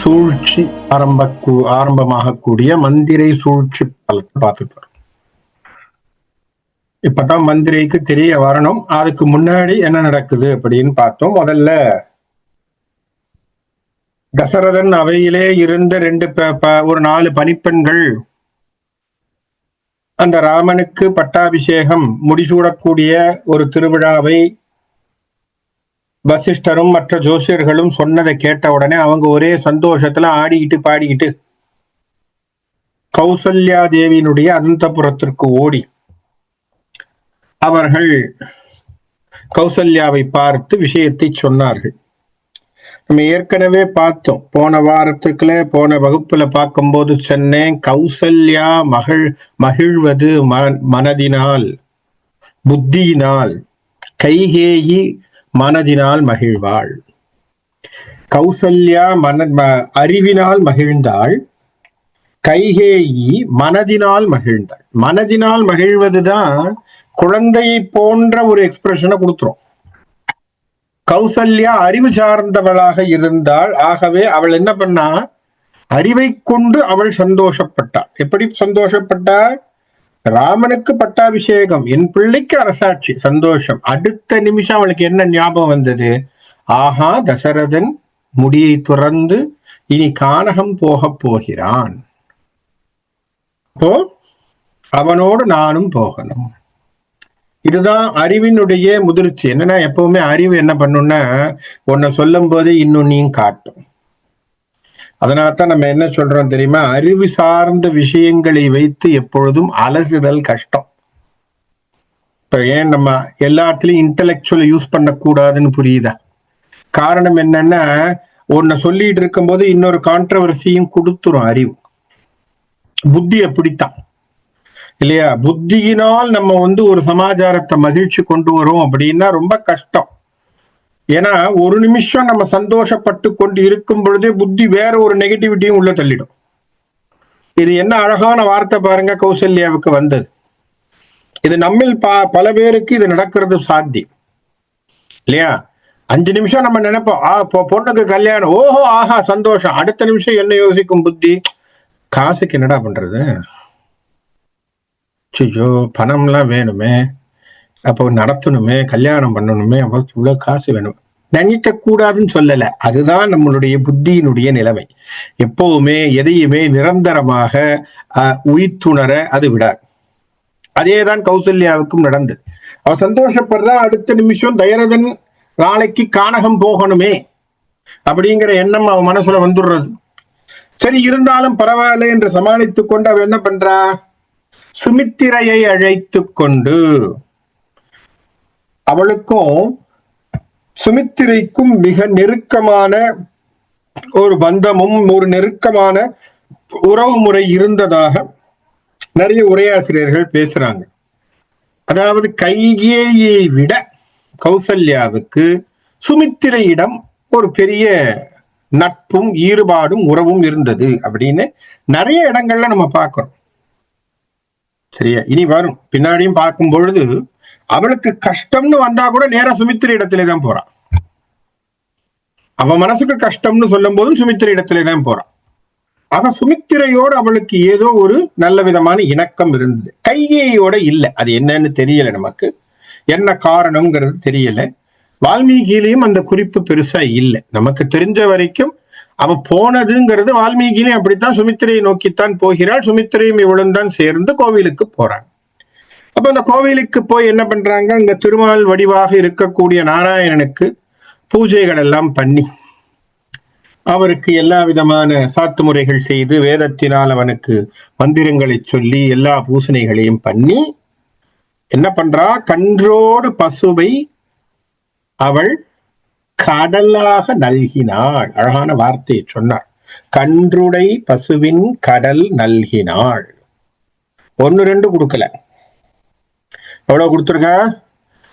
சூழ்ச்சி ஆரம்பமாகக்கூடிய மந்திரை சூழ்ச்சி பலத்தை பார்த்துட்டு வரோம். இப்பதான் மந்திரைக்கு தெரிய வரணும். அதுக்கு முன்னாடி என்ன நடக்குது அப்படின்னு பார்த்தோம். முதல்ல தசரதன் அவையிலே இருந்த ஒரு 4 பணிப்பெண்கள் அந்த ராமனுக்கு பட்டாபிஷேகம் முடிசூடக்கூடிய ஒரு திருவிழாவை வசிஷ்டரும் மற்ற ஜோசியர்களும் சொன்னதை கேட்ட உடனே அவங்க ஒரே சந்தோஷத்துல ஆடிக்கிட்டு பாடிக்கிட்டு கௌசல்யா தேவியினுடைய அனந்தபுரத்திற்கு ஓடி அவர்கள் கௌசல்யாவை பார்த்து விஷயத்தை சொன்னார்கள். நம்ம ஏற்கனவே பார்த்தோம், போன வகுப்புல பார்க்கும்போது சொன்னேன், கௌசல்யா மகிழ்வது மனதினால், புத்தியினால், கைகேயி மனதினால் மகிழ்வாள். கௌசல்யா அறிவினால் மகிழ்ந்தாள், கைகேயி மனதினால் மகிழ்ந்தாள். மனதினால் மகிழ்வதுதான் குழந்தையை போன்ற ஒரு எக்ஸ்பிரஷனை கொடுத்துரும். கௌசல்யா அறிவு சார்ந்தவளாக இருந்தாள். ஆகவே அவள் என்ன பண்ணா, அறிவை கொண்டு அவள் சந்தோஷப்பட்டாள். எப்படி சந்தோஷப்பட்டாள்? ராமனுக்கு பட்டாபிஷேகம், என் பிள்ளைக்கு அரசாட்சி, சந்தோஷம். அடுத்த நிமிஷம் அவளுக்கு என்ன ஞாபகம் வந்தது? ஆஹா, தசரதன் முடியை துறந்து இனி கானகம் போக போகிறான், அவனோடு நானும் போகணும். இதுதான் அறிவினுடைய முதிர்ச்சி. என்னன்னா, எப்பவுமே அறிவு என்ன பண்ணும்னா, உன்னை சொல்லும் போது இன்னும் நீ காட்டும். அதனால்தான் நம்ம என்ன சொல்றோம் தெரியுமா, அறிவு சார்ந்த விஷயங்களை வைத்து எப்பொழுதும் அலசுதல் கஷ்டம். இப்ப ஏன் நம்ம எல்லாத்துலயும் இன்டலெக்சுவல் யூஸ் பண்ணக்கூடாதுன்னு புரியுதா? காரணம் என்னன்னா, ஒன்ன சொல்லிட்டு இருக்கும் போது இன்னொரு கான்ட்ரவர்சியும் கொடுத்துரும் அறிவு. புத்தி அப்படித்தான் இல்லையா? புத்தியினால் நம்ம ஒரு சமாச்சாரத்தை மகிழ்ச்சி கொண்டு வரோம் அப்படின்னா ரொம்ப கஷ்டம். ஏன்னா ஒரு நிமிஷம் நம்ம சந்தோஷப்பட்டு கொண்டு இருக்கும் பொழுதே புத்தி வேற ஒரு நெகட்டிவிட்டியும் உள்ள தள்ளிடும். இது என்ன அழகான வார்த்தை பாருங்க, கௌசல்யாவுக்கு வந்தது. இது நம்மில் பல பேருக்கு இது நடக்கிறது சாத்தியம் இல்லையா? 5 நிமிஷம் நம்ம நினைப்போம், பொண்ணுக்கு கல்யாணம், ஓஹோ ஆஹா சந்தோஷம். அடுத்த நிமிஷம் என்ன யோசிக்கும் புத்தி? காசுக்கு என்னடா பண்றது, ஐயோ பணம்லாம் வேணுமே, அப்போ நடத்தணுமே, கல்யாணம் பண்ணணுமே, அப்போ இவ்வளவு காசு வேணும். நினைக்க கூடாதுன்னு சொல்லல, அதுதான் நம்மளுடைய புத்தியினுடைய நிலைமை. எப்பவுமே எதையுமே நிரந்தரமாக உயிர்த்துணர அது விடாது. அதேதான் கௌசல்யாவுக்கும் நடந்தது. அவ சந்தோஷப்படுறா, அடுத்த நிமிஷம் தயரதன் நாளைக்கு கானகம் போகணுமே அப்படிங்கிற எண்ணம் அவன் மனசுல வந்துடுறது. சரி, இருந்தாலும் பரவாயில்ல என்று சமாளித்துக் கொண்டு அவ என்ன பண்றா, சுமித்திரையை அழைத்து கொண்டு, அவளுக்கும் சுமித்திரைக்கும் மிக நெருக்கமான ஒரு பந்தமும் ஒரு நெருக்கமான உறவு முறை இருந்ததாக நிறைய உரையாசிரியர்கள் பேசுறாங்க. அதாவது கைகேயை விட கௌசல்யாவுக்கு சுமித்திரையிடம் ஒரு பெரிய நட்பும் ஈடுபாடும் உறவும் இருந்தது அப்படின்னு நிறைய இடங்கள்ல நம்ம பார்க்கிறோம். சரியா? இனி வரும் பின்னாடியும் பார்க்கும் பொழுது அவளுக்கு கஷ்டம்னு வந்தா கூட நேரா சுமித்திரை இடத்திலே தான் போறான். அவன் மனசுக்கு கஷ்டம்னு சொல்லும் போதும் சுமித்திரை இடத்திலே தான் போறான். ஆக சுமித்திரையோடு அவளுக்கு ஏதோ ஒரு நல்ல விதமான இணக்கம் இருந்தது, கைகேயோட இல்லை. அது என்னன்னு தெரியல, நமக்கு என்ன காரணம்ங்கிறது தெரியல. வால்மீகியிலையும் அந்த குறிப்பு பெருசா இல்லை. நமக்கு தெரிஞ்ச வரைக்கும் அவ போனதுங்கிறது வால்மீகியிலையும் அப்படித்தான் சுமித்திரையை நோக்கித்தான் போகிறாள். சுமித்திரையும் இவளும் தான் சேர்ந்து கோவிலுக்கு போறாங்க. அப்ப அந்த கோவிலுக்கு போய் என்ன பண்றாங்க, அங்க திருமால் வடிவாக இருக்கக்கூடிய நாராயணனுக்கு பூஜைகள் எல்லாம் பண்ணி அவருக்கு எல்லா விதமான சாத்து முறைகள் செய்து வேதத்தினால் அவனுக்கு மந்திரங்களை சொல்லி எல்லா பூசணைகளையும் பண்ணி என்ன பண்றா, கன்றோடு பசுவை அவள் கடலாக நல்கினாள். அழகான வார்த்தையை சொன்னாள், கன்றுடை பசுவின் கடல் நல்கினாள். 1 2 கொடுக்கல, எவ்வளவு கொடுத்திருக்கா?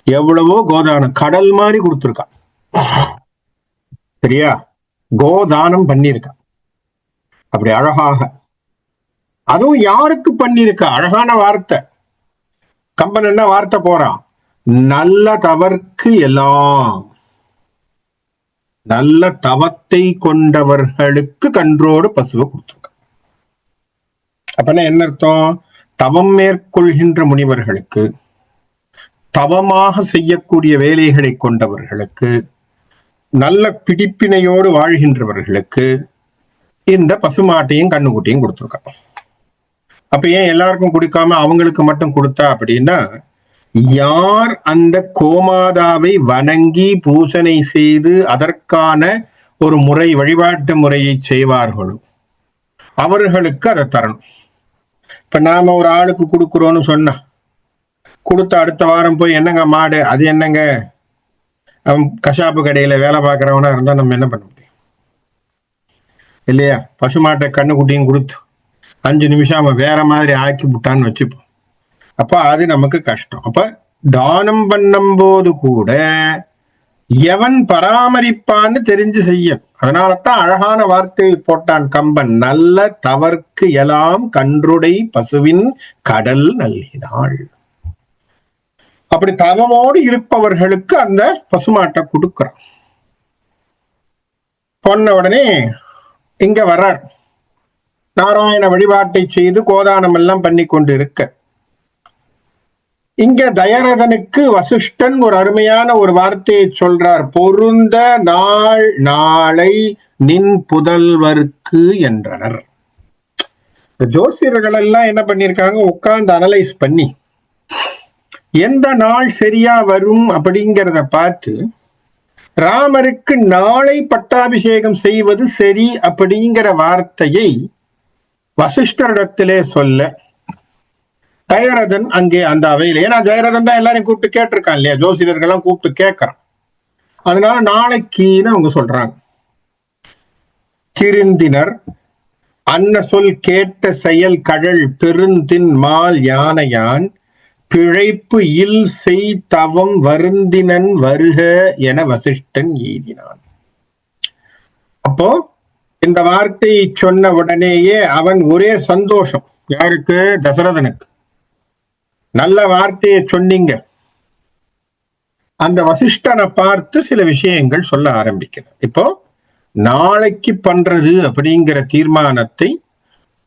எவ்வளவோ கோதானம், கடல் மாதிரி கொடுத்திருக்கா. சரியா? கோதானம் பண்ணிருக்கா அப்படி அழகாக. அதுவும் யாருக்கு பண்ணிருக்கா? அழகான வார்த்தை. கம்பன் என்ன வார்த்தை போறான், நல்ல தவறுக்கு எல்லாம். நல்ல தவத்தை கொண்டவர்களுக்கு கன்றோடு பசுவை கொடுத்துருக்க. அப்பனா என்ன அர்த்தம்? தவம் மேற்கொள்கின்ற முனிவர்களுக்கு, தவமாக செய்யக்கூடிய வேலைகளை கொண்டவர்களுக்கு, நல்ல பிடிப்பினையோடு வாழ்கின்றவர்களுக்கு இந்த பசுமாட்டையும் கண்ணுக்குட்டியும் கொடுத்துருக்காங்க. அப்ப ஏன் எல்லாருக்கும் கொடுக்காம அவங்களுக்கு மட்டும் கொடுத்தா அப்படின்னா, யார் அந்த கோமாதாவை வணங்கி பூசனை செய்து அதற்கான ஒரு முறை, வழிபாட்டு முறையை செய்வார்களோ அவர்களுக்கு அதை தரணும். இப்ப நாம ஒரு ஆளுக்கு கொடுக்குறோம்னு சொன்னா, கொடுத்த அடுத்த வாரம் போய் என்னங்க மாடு, அது என்னங்க, அவன் கஷாப்பு கடையில வேலை பார்க்கறவனா இருந்தா நம்ம என்ன பண்ண முடியும் இல்லையா? பசுமாட்டை கண்ணுக்குட்டியும் கொடுத்து 5 நிமிஷம் அவன் வேற மாதிரி ஆக்கி விட்டான்னு வச்சுப்போம். அப்ப அது நமக்கு கஷ்டம். அப்ப தானம் பண்ணும் போது கூட எவன் பராமரிப்பான்னு தெரிஞ்சு செய்ய. அதனாலதான் அழகான வார்த்தையை போட்டான் கம்பன், நல்ல தவறுக்கு எல்லாம் கன்றுடை பசுவின் கடல் நல்லினாள். அப்படி தவமோடு இருப்பவர்களுக்கு அந்த பசுமாட்டை கொடுக்கிறான். சொன்ன உடனே இங்க வர்றார், நாராயண வழிபாட்டை செய்து கோதானம் எல்லாம் பண்ணி கொண்டு இருக்க, இங்க தயரதனுக்கு வசிஷ்டன் ஒரு அருமையான ஒரு வார்த்தையை சொல்றார். பொருந்த நாள் நாளை நின் புதல்வர்க்கு என்றனர். ஜோசியர்கள் எல்லாம் என்ன பண்ணிருக்காங்க, உட்கார்ந்து அனலைஸ் பண்ணி எந்த நாள் சரியா வரும் அப்படிங்கிறத பார்த்து ராமருக்கு நாளை பட்டாபிஷேகம் செய்வது சரி அப்படிங்கிற வார்த்தையை வசிஷ்டரிடத்திலே சொல்ல, ஜெயரதன் அங்கே அந்த அவையில், ஏன்னா ஜெயரதன் தான் எல்லாரையும் கூப்பிட்டு கேட்டிருக்கான் இல்லையா, ஜோசியர்கள்லாம் கூப்பிட்டு கேட்கறான். அதனால நாளைக்குன்னு அவங்க சொல்றாங்க. திருந்தினர் அன்ன சொல் கேட்ட செயல் கழல் பெருந்தின் மால் யானையான் பிழைப்பு இல் செய் தவம் வருந்தினன் வருக என வசிஷ்டன் எய்தினான். அப்போ இந்த வார்த்தையை சொன்ன உடனேயே அவன் ஒரே சந்தோஷம். யாருக்கு? தசரதனுக்கு. நல்ல வார்த்தையை சொன்னீங்க. அந்த வசிஷ்டனை பார்த்து சில விஷயங்கள் சொல்ல ஆரம்பிக்கிறார். இப்போ நாளைக்கு பண்றது அப்படிங்கிற தீர்மானத்தை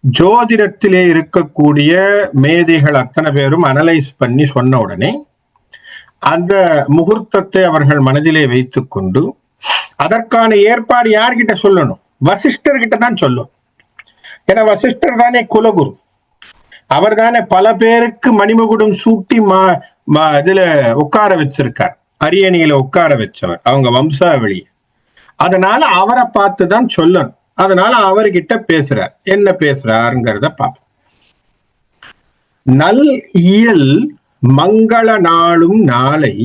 ஜோதிடத்திலே இருக்கக்கூடிய மேதைகள் அத்தனை பேரும் அனலைஸ் பண்ணி சொன்ன உடனே அந்த முகூர்த்தத்தை அவர்கள் மனதிலே வைத்துக் கொண்டு அதற்கான ஏற்பாடு யார்கிட்ட சொல்லணும்? வசிஷ்டர்கிட்ட தான் சொல்லும். ஏன்னா வசிஷ்டர் தானே குலகுரு. அவர் தானே பல பேருக்கு மணிமகுடம் சூட்டி இதுல உட்கார வச்சிருக்கார், அரியணையில உட்கார வச்சவர், அவங்க வம்சாவளி. அதனால அவரை பார்த்துதான் சொல்லணும். அதனால அவர்கிட்ட பேசுறார். என்ன பேசுறாருங்கிறத பார்ப்போம். நல் இயல் மங்கள நாளும் நாளை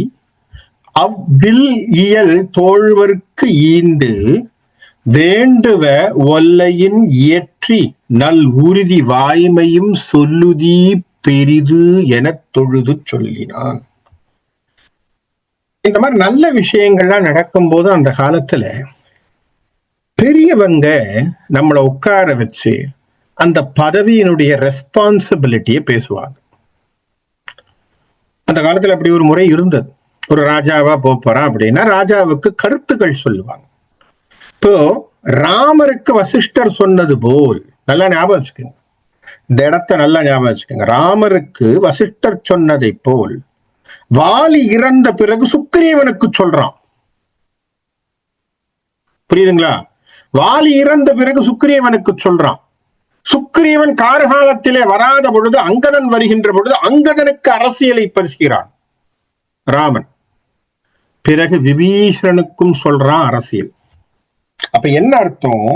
அவ்வில் இயல் தோழ்வர்க்கு ஈண்டு வேண்டுவ ஒல்லையின் இயற்றி நல் உறுதி வாய்மையும் சொல்லுதி பெரிது என தொழுது சொல்லினான். இந்த மாதிரி நல்ல விஷயங்கள்லாம் நடக்கும் போது அந்த காலத்துல பெரியவங்க நம்மளை உட்கார வச்சு அந்த பதவியினுடைய ரெஸ்பான்சிபிலிட்டியை பேசுவாங்க. அந்த காலத்துல அப்படி ஒரு முறை இருந்தது. ஒரு ராஜாவா போறான் அப்படின்னா ராஜாவுக்கு கருத்துக்கள் சொல்லுவாங்க. இப்போ ராமருக்கு வசிஷ்டர் சொன்னது போல், நல்லா ஞாபகம் வச்சுக்கோங்க, இந்த இடத்த நல்லா ஞாபகம் வச்சுக்கோங்க. ராமருக்கு வசிஷ்டர் சொன்னதை போல் வாலி இறந்த பிறகு சுக்கிரீவனுக்கு சொல்றான். புரியுதுங்களா? வாலி இறந்த பிறகு சுக்கிரீவனுக்கு சொல்றான். சுக்கிரீவன் கார்காலத்திலே வராத பொழுது அங்கதன் வருகின்ற பொழுது அங்கதனுக்கு அரசியலை பரிசுகிறான் ராமன். பிறகு விபீஷணனுக்கும் சொல்றான் அரசியல். அப்ப என்ன அர்த்தம்?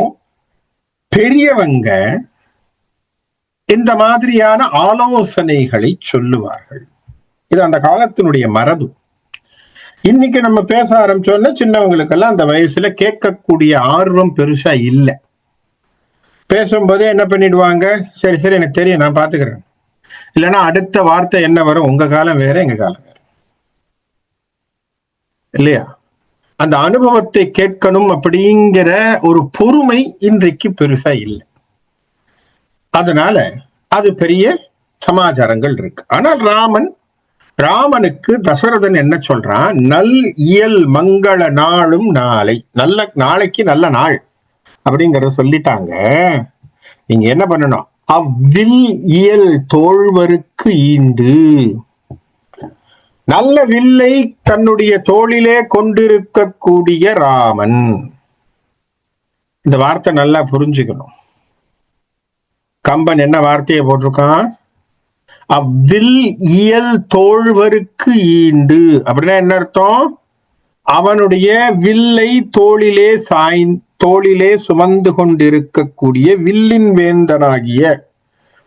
பெரியவங்க இந்த மாதிரியான ஆலோசனைகளை சொல்லுவார்கள். இது அந்த காலத்தினுடைய மரபு. இன்னைக்கு நம்ம பேச ஆரம்பிச்சோம்னா சின்னவங்களுக்கெல்லாம் அந்த வயசுல கேட்கக்கூடிய ஆர்வம் பெருசா இல்லை. பேசும்போதே என்ன பண்ணிடுவாங்க, சரி சரி எனக்கு தெரியும் நான் பாத்துக்கிறேன், இல்லைன்னா அடுத்த வார்த்தை என்ன வரும், உங்க காலம் வேற எங்க காலம் வேற இல்லையா? அந்த அனுபவத்தை கேட்கணும் அப்படிங்கிற ஒரு பொறுமை இன்றைக்கு பெருசா இல்லை. அதனால அது பெரிய சமாச்சாரங்கள் இருக்கு. ஆனால் ராமன் ராமனுக்கு தசரதன் என்ன சொல்றான்? நல் இயல் மங்கள நாளும் நாளை, நல்ல நாளைக்கு நல்ல நாள் அப்படிங்கறத சொல்லிட்டாங்க. நீங்க என்ன பண்ணணும்? அவ்வில் இயல் தோழ்வருக்கு ஈண்டு, நல்ல வில்லை தன்னுடைய தோளிலே கொண்டிருக்கக்கூடிய ராமன். இந்த வார்த்தை நல்லா புரிஞ்சுக்கணும். கம்பன் என்ன வார்த்தையை போட்டிருக்கான்? அவ்வில் இயல் தோழ்வருக்கு ஈண்டு அப்படின்னா என்ன அர்த்தம்? அவனுடைய வில்லை தோளிலே சுமந்து கொண்டிருக்கக்கூடிய வில்லின் வேந்தனாகிய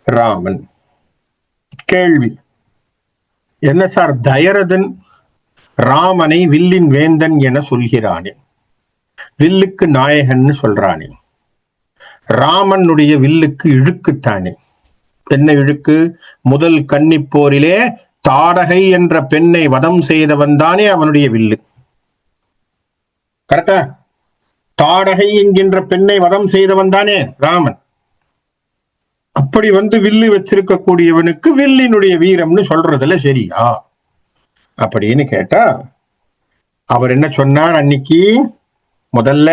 ராமன். கேள்வி என்ன சார், தயரதன் ராமனை வில்லின் வேந்தன் என சொல்கிறானே, வில்லுக்கு நாயகன் சொல்றானே, ராமனுடைய வில்லுக்கு இழுக்குத்தானே. என்ன இழுக்கு? முதல் கன்னிப்போரிலே தாடகை என்ற பெண்ணை வதம் செய்தவன் தானே அவனுடைய வில்லு. கரெக்டா? தாடகை என்கின்ற பெண்ணை வதம் செய்தவன் தானே ராமன். அப்படி வில்லு வச்சிருக்கக்கூடியவனுக்கு வில்லினுடைய வீரம்னு சொல்றதுல சரியா அப்படின்னு கேட்டா, அவர் என்ன சொன்னார்? அன்னைக்கு முதல்ல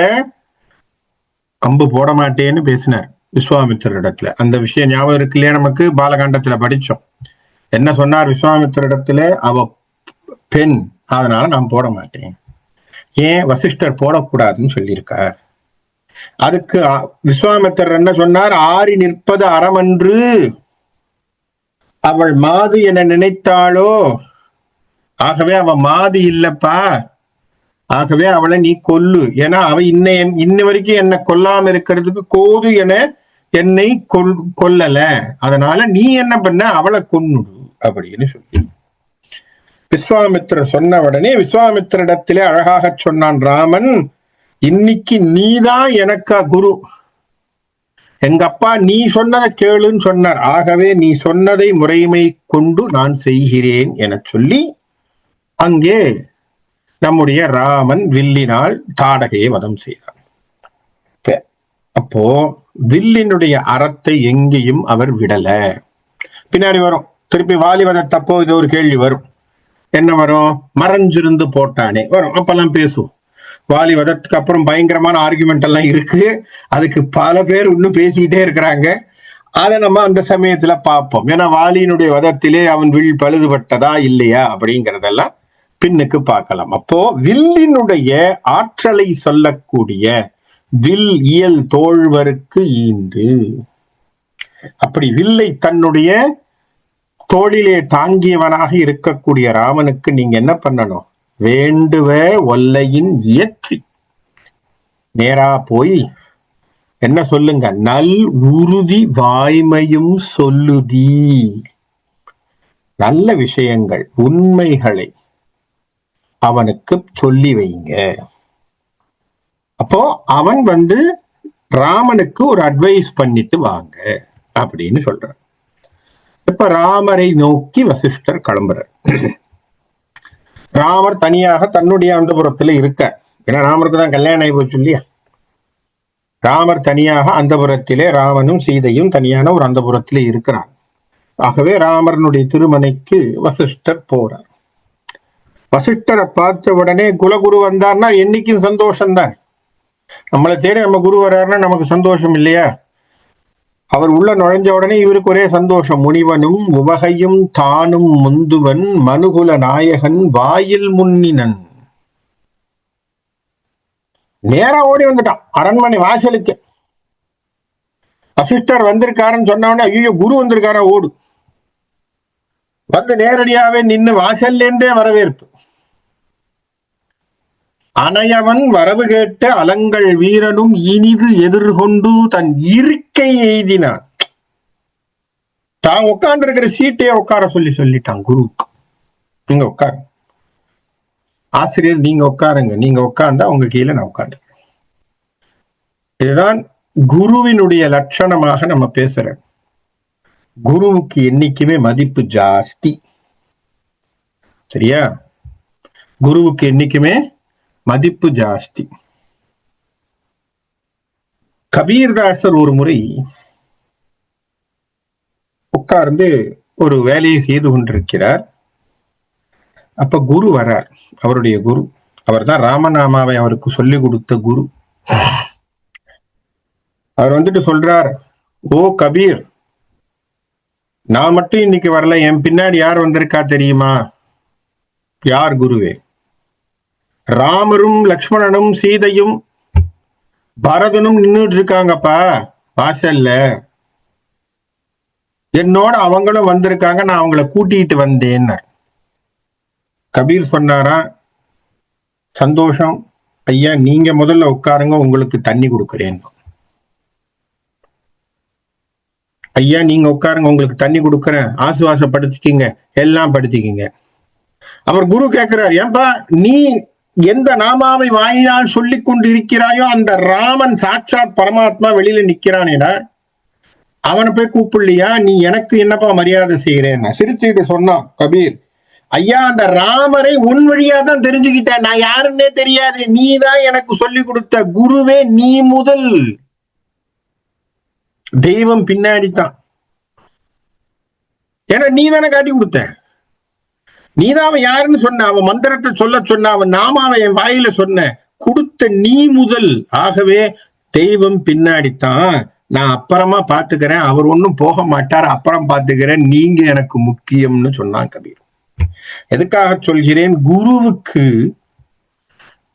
அம்பு போட மாட்டேன்னு பேசினார் விஸ்வாமித்திரிடத்துல. அந்த விஷயம் ஞாபகம் இருக்கு இல்லையா? நமக்கு பாலகாண்டத்துல படிச்சோம். என்ன சொன்னார் விஸ்வாமித்திரிடத்துல? அவ பெண், அதனால நான் போட மாட்டேன். ஏன்? வசிஷ்டர் போடக்கூடாதுன்னு சொல்லியிருக்கார். அதுக்கு விஸ்வாமித்திரர் என்ன சொன்னார்? ஆறி நிற்பது அறமன்று, அவள் மாது என நினைத்தாளோ, ஆகவே அவ மாது இல்லப்பா, ஆகவே அவளை நீ கொல்லு. ஏன்னா அவ இன்ன வரைக்கும் என்னை கொல்லாம இருக்கிறதுக்கு கோது என என்னை கொல்லல, அதனால நீ என்ன பண்ண, அவளை கொன்னுடு அப்படின்னு சொல்லி விஸ்வாமித்திரர் சொன்ன உடனே விஸ்வாமித்திரிடத்திலே அழகாக சொன்னான் ராமன், இன்னைக்கு நீதான் எனக்கா குரு, எங்க அப்பா நீ சொன்னதை கேளுன்னு சொன்னார், ஆகவே நீ சொன்னதை முறைமை கொண்டு நான் செய்கிறேன் என சொல்லி அங்கே நம்முடைய ராமன் வில்லினால் தாடகையை வதம் செய்தார். அப்போ வில்லினுடைய அறத்தை எங்கேயும் அவர் விடல. பின்னாடி வரும், திருப்பி வாலிவதத்தப்போ இது ஒரு கேள்வி வரும். என்ன வரும்? மறைஞ்சிருந்து போட்டானே வரும். அப்பெல்லாம் பேசுவோம். வாலிவதத்துக்கு அப்புறம் பயங்கரமான ஆர்குமெண்ட் எல்லாம் இருக்கு. அதுக்கு பல பேர் இன்னும் பேசிக்கிட்டே இருக்கிறாங்க. அதை நம்ம அந்த சமயத்துல பார்ப்போம். ஏன்னா வாலியினுடைய வதத்திலே அவன் வில் பழுதுபட்டதா இல்லையா அப்படிங்கிறதெல்லாம் பின்னுக்கு பார்க்கலாம். அப்போ வில்லினுடைய ஆற்றலை சொல்லக்கூடிய வில் இயல் தோழ்வருக்கு ஈண்டு, அப்படி வில்லை தன்னுடைய தோளிலே தாங்கியவனாக இருக்கக்கூடிய ராமனுக்கு நீங்க என்ன பண்ணணும்? வேண்டுவ ஒல்லையின் இயற்றி நேரா போய் என்ன சொல்லுங்க? நல் உறுதி வாய்மையும் சொல்லுதி, நல்ல விஷயங்கள் உண்மைகளை அவனுக்கு சொல்லி வைங்க. அப்போ அவன் ராமனுக்கு ஒரு அட்வைஸ் பண்ணிட்டு வாங்க அப்படின்னு சொல்றான். இப்ப ராமரை நோக்கி வசிஷ்டர் கிளம்புறார். ராமர் தனியாக தன்னுடைய அந்தபுரத்துல இருக்க, ஏன்னா ராமருக்கு தான் கல்யாணம் ஆகி போச்சு இல்லையா? ராமர் தனியாக அந்தபுரத்திலே, ராமனும் சீதையும் தனியான ஒரு அந்தபுரத்திலே இருக்கிறார். ஆகவே ராமரனுடைய திருமனைக்கு வசிஷ்டர் போறார். வசிஷ்டரை பார்த்த உடனே குலகுரு வந்தார்னா என்னைக்கும் சந்தோஷம்தான். நம்மளை தேடி நம்ம குரு வர்றாருன்னா நமக்கு சந்தோஷம் இல்லையா? அவர் உள்ள நுழைஞ்ச உடனே இவருக்கு ஒரே சந்தோஷம். முனிவனும் உவகையும் தானும் முந்துவன் மனுகுல நாயகன் வாயில் முன்னினன். நேரா ஓடி வந்துட்டான் அரண்மனை வாசலுக்கு. வசிஷ்டர் வந்திருக்காருன்னு சொன்ன உடனே ஐயோ குரு வந்திருக்காரா ஓடு. நேரடியாவே நின்று வாசல்ல இருந்தே வரவேற்பு. அனையவன் வரவு கேட்ட அலங்கள் வீரனும் இனிது எதிர்கொண்டு தன் இருக்கை எய்தினான். தான் உட்கார்ந்து இருக்கிற சீட்டையே உட்கார சொல்லிட்டான் குருவுக்கு. நீங்க உட்காரு, ஆசிரியர் நீங்க உட்காருங்க, நீங்க உட்கார்ந்தா உங்க கீழே நான் உட்கார்ந்துக்கிறேன். இதுதான் குருவினுடைய லட்சணமாக நம்ம பேசுறோம். குருவுக்கு என்னைக்குமே மதிப்பு ஜாஸ்தி. சரியா? குருவுக்கு என்னைக்குமே மதிப்பு ஜாஸ்தி. கபீர்தாசர் ஒரு முறை உட்கார்ந்து ஒரு வேலையை செய்து கொண்டிருக்கிறார். அப்ப குரு வர்றார், அவருடைய குரு. அவர் தான் ராமநாமாவை அவருக்கு சொல்லி கொடுத்த குரு. அவர் வந்துட்டு சொல்றார், ஓ கபீர், நான் மட்டும் இன்னைக்கு வரல, என் பின்னாடி யார் வந்திருக்கா தெரியுமா? யார் குருவே? ராமரும் லக்ஷ்மணனும் சீதையும் பரதனும் நின்றுட்டு இருக்காங்கப்பா வாசல்ல. என்னோட அவங்களும் வந்திருக்காங்க, நான் அவங்கள கூட்டிட்டு வந்தேன். கபீர் சொன்னாரா, சந்தோஷம் ஐயா, நீங்க முதல்ல உட்காருங்க, உங்களுக்கு தண்ணி கொடுக்கிறேன். ஐயா நீங்க உட்காருங்க, உங்களுக்கு தண்ணி கொடுக்கறேன், ஆசுவாசப்படுத்திக்கிங்க, எல்லாம் படுத்திக்கிங்க. அவர் குரு கேட்கிறார், ஏன்பா நீ எந்த நாமாவை வாயினால் சொல்லி கொண்டு இருக்கிறாயோ அந்த ராமன் சாட்சாத் பரமாத்மா வெளியில நிக்கிறானேடா, அவனை போய் கூப்பிடலையா? நீ எனக்கு என்னப்பா மரியாதை செய்யறேன்? சிரிச்சுக்கிட்டு சொன்னான் கபீர், ஐயா அந்த ராமரை உன் வழியா தான் தெரிஞ்சுக்கிட்டேன், நான் யாருன்னே தெரியாது, நீ தான் எனக்கு சொல்லி கொடுத்த குருவே, நீ முதல், தெய்வம் பின்னாடி தான். ஏன்னா நீ தானே காட்டி கொடுத்த, நீதான் அவன் யாருன்னு சொன்ன, அவன் மந்திரத்தை சொல்ல சொன்ன, அவன் நாமாவை என் வாயில சொன்ன, கொடுத்த நீ முதல். ஆகவே தெய்வம் பின்னாடித்தான், நான் அப்புறமா பாத்துக்கிறேன், அவர் ஒன்னும் போக மாட்டார், அப்புறம் பாத்துக்கிறேன், நீங்க எனக்கு முக்கியம்னு சொன்னான் கபீர். எதுக்காக சொல்கிறேன்? குருவுக்கு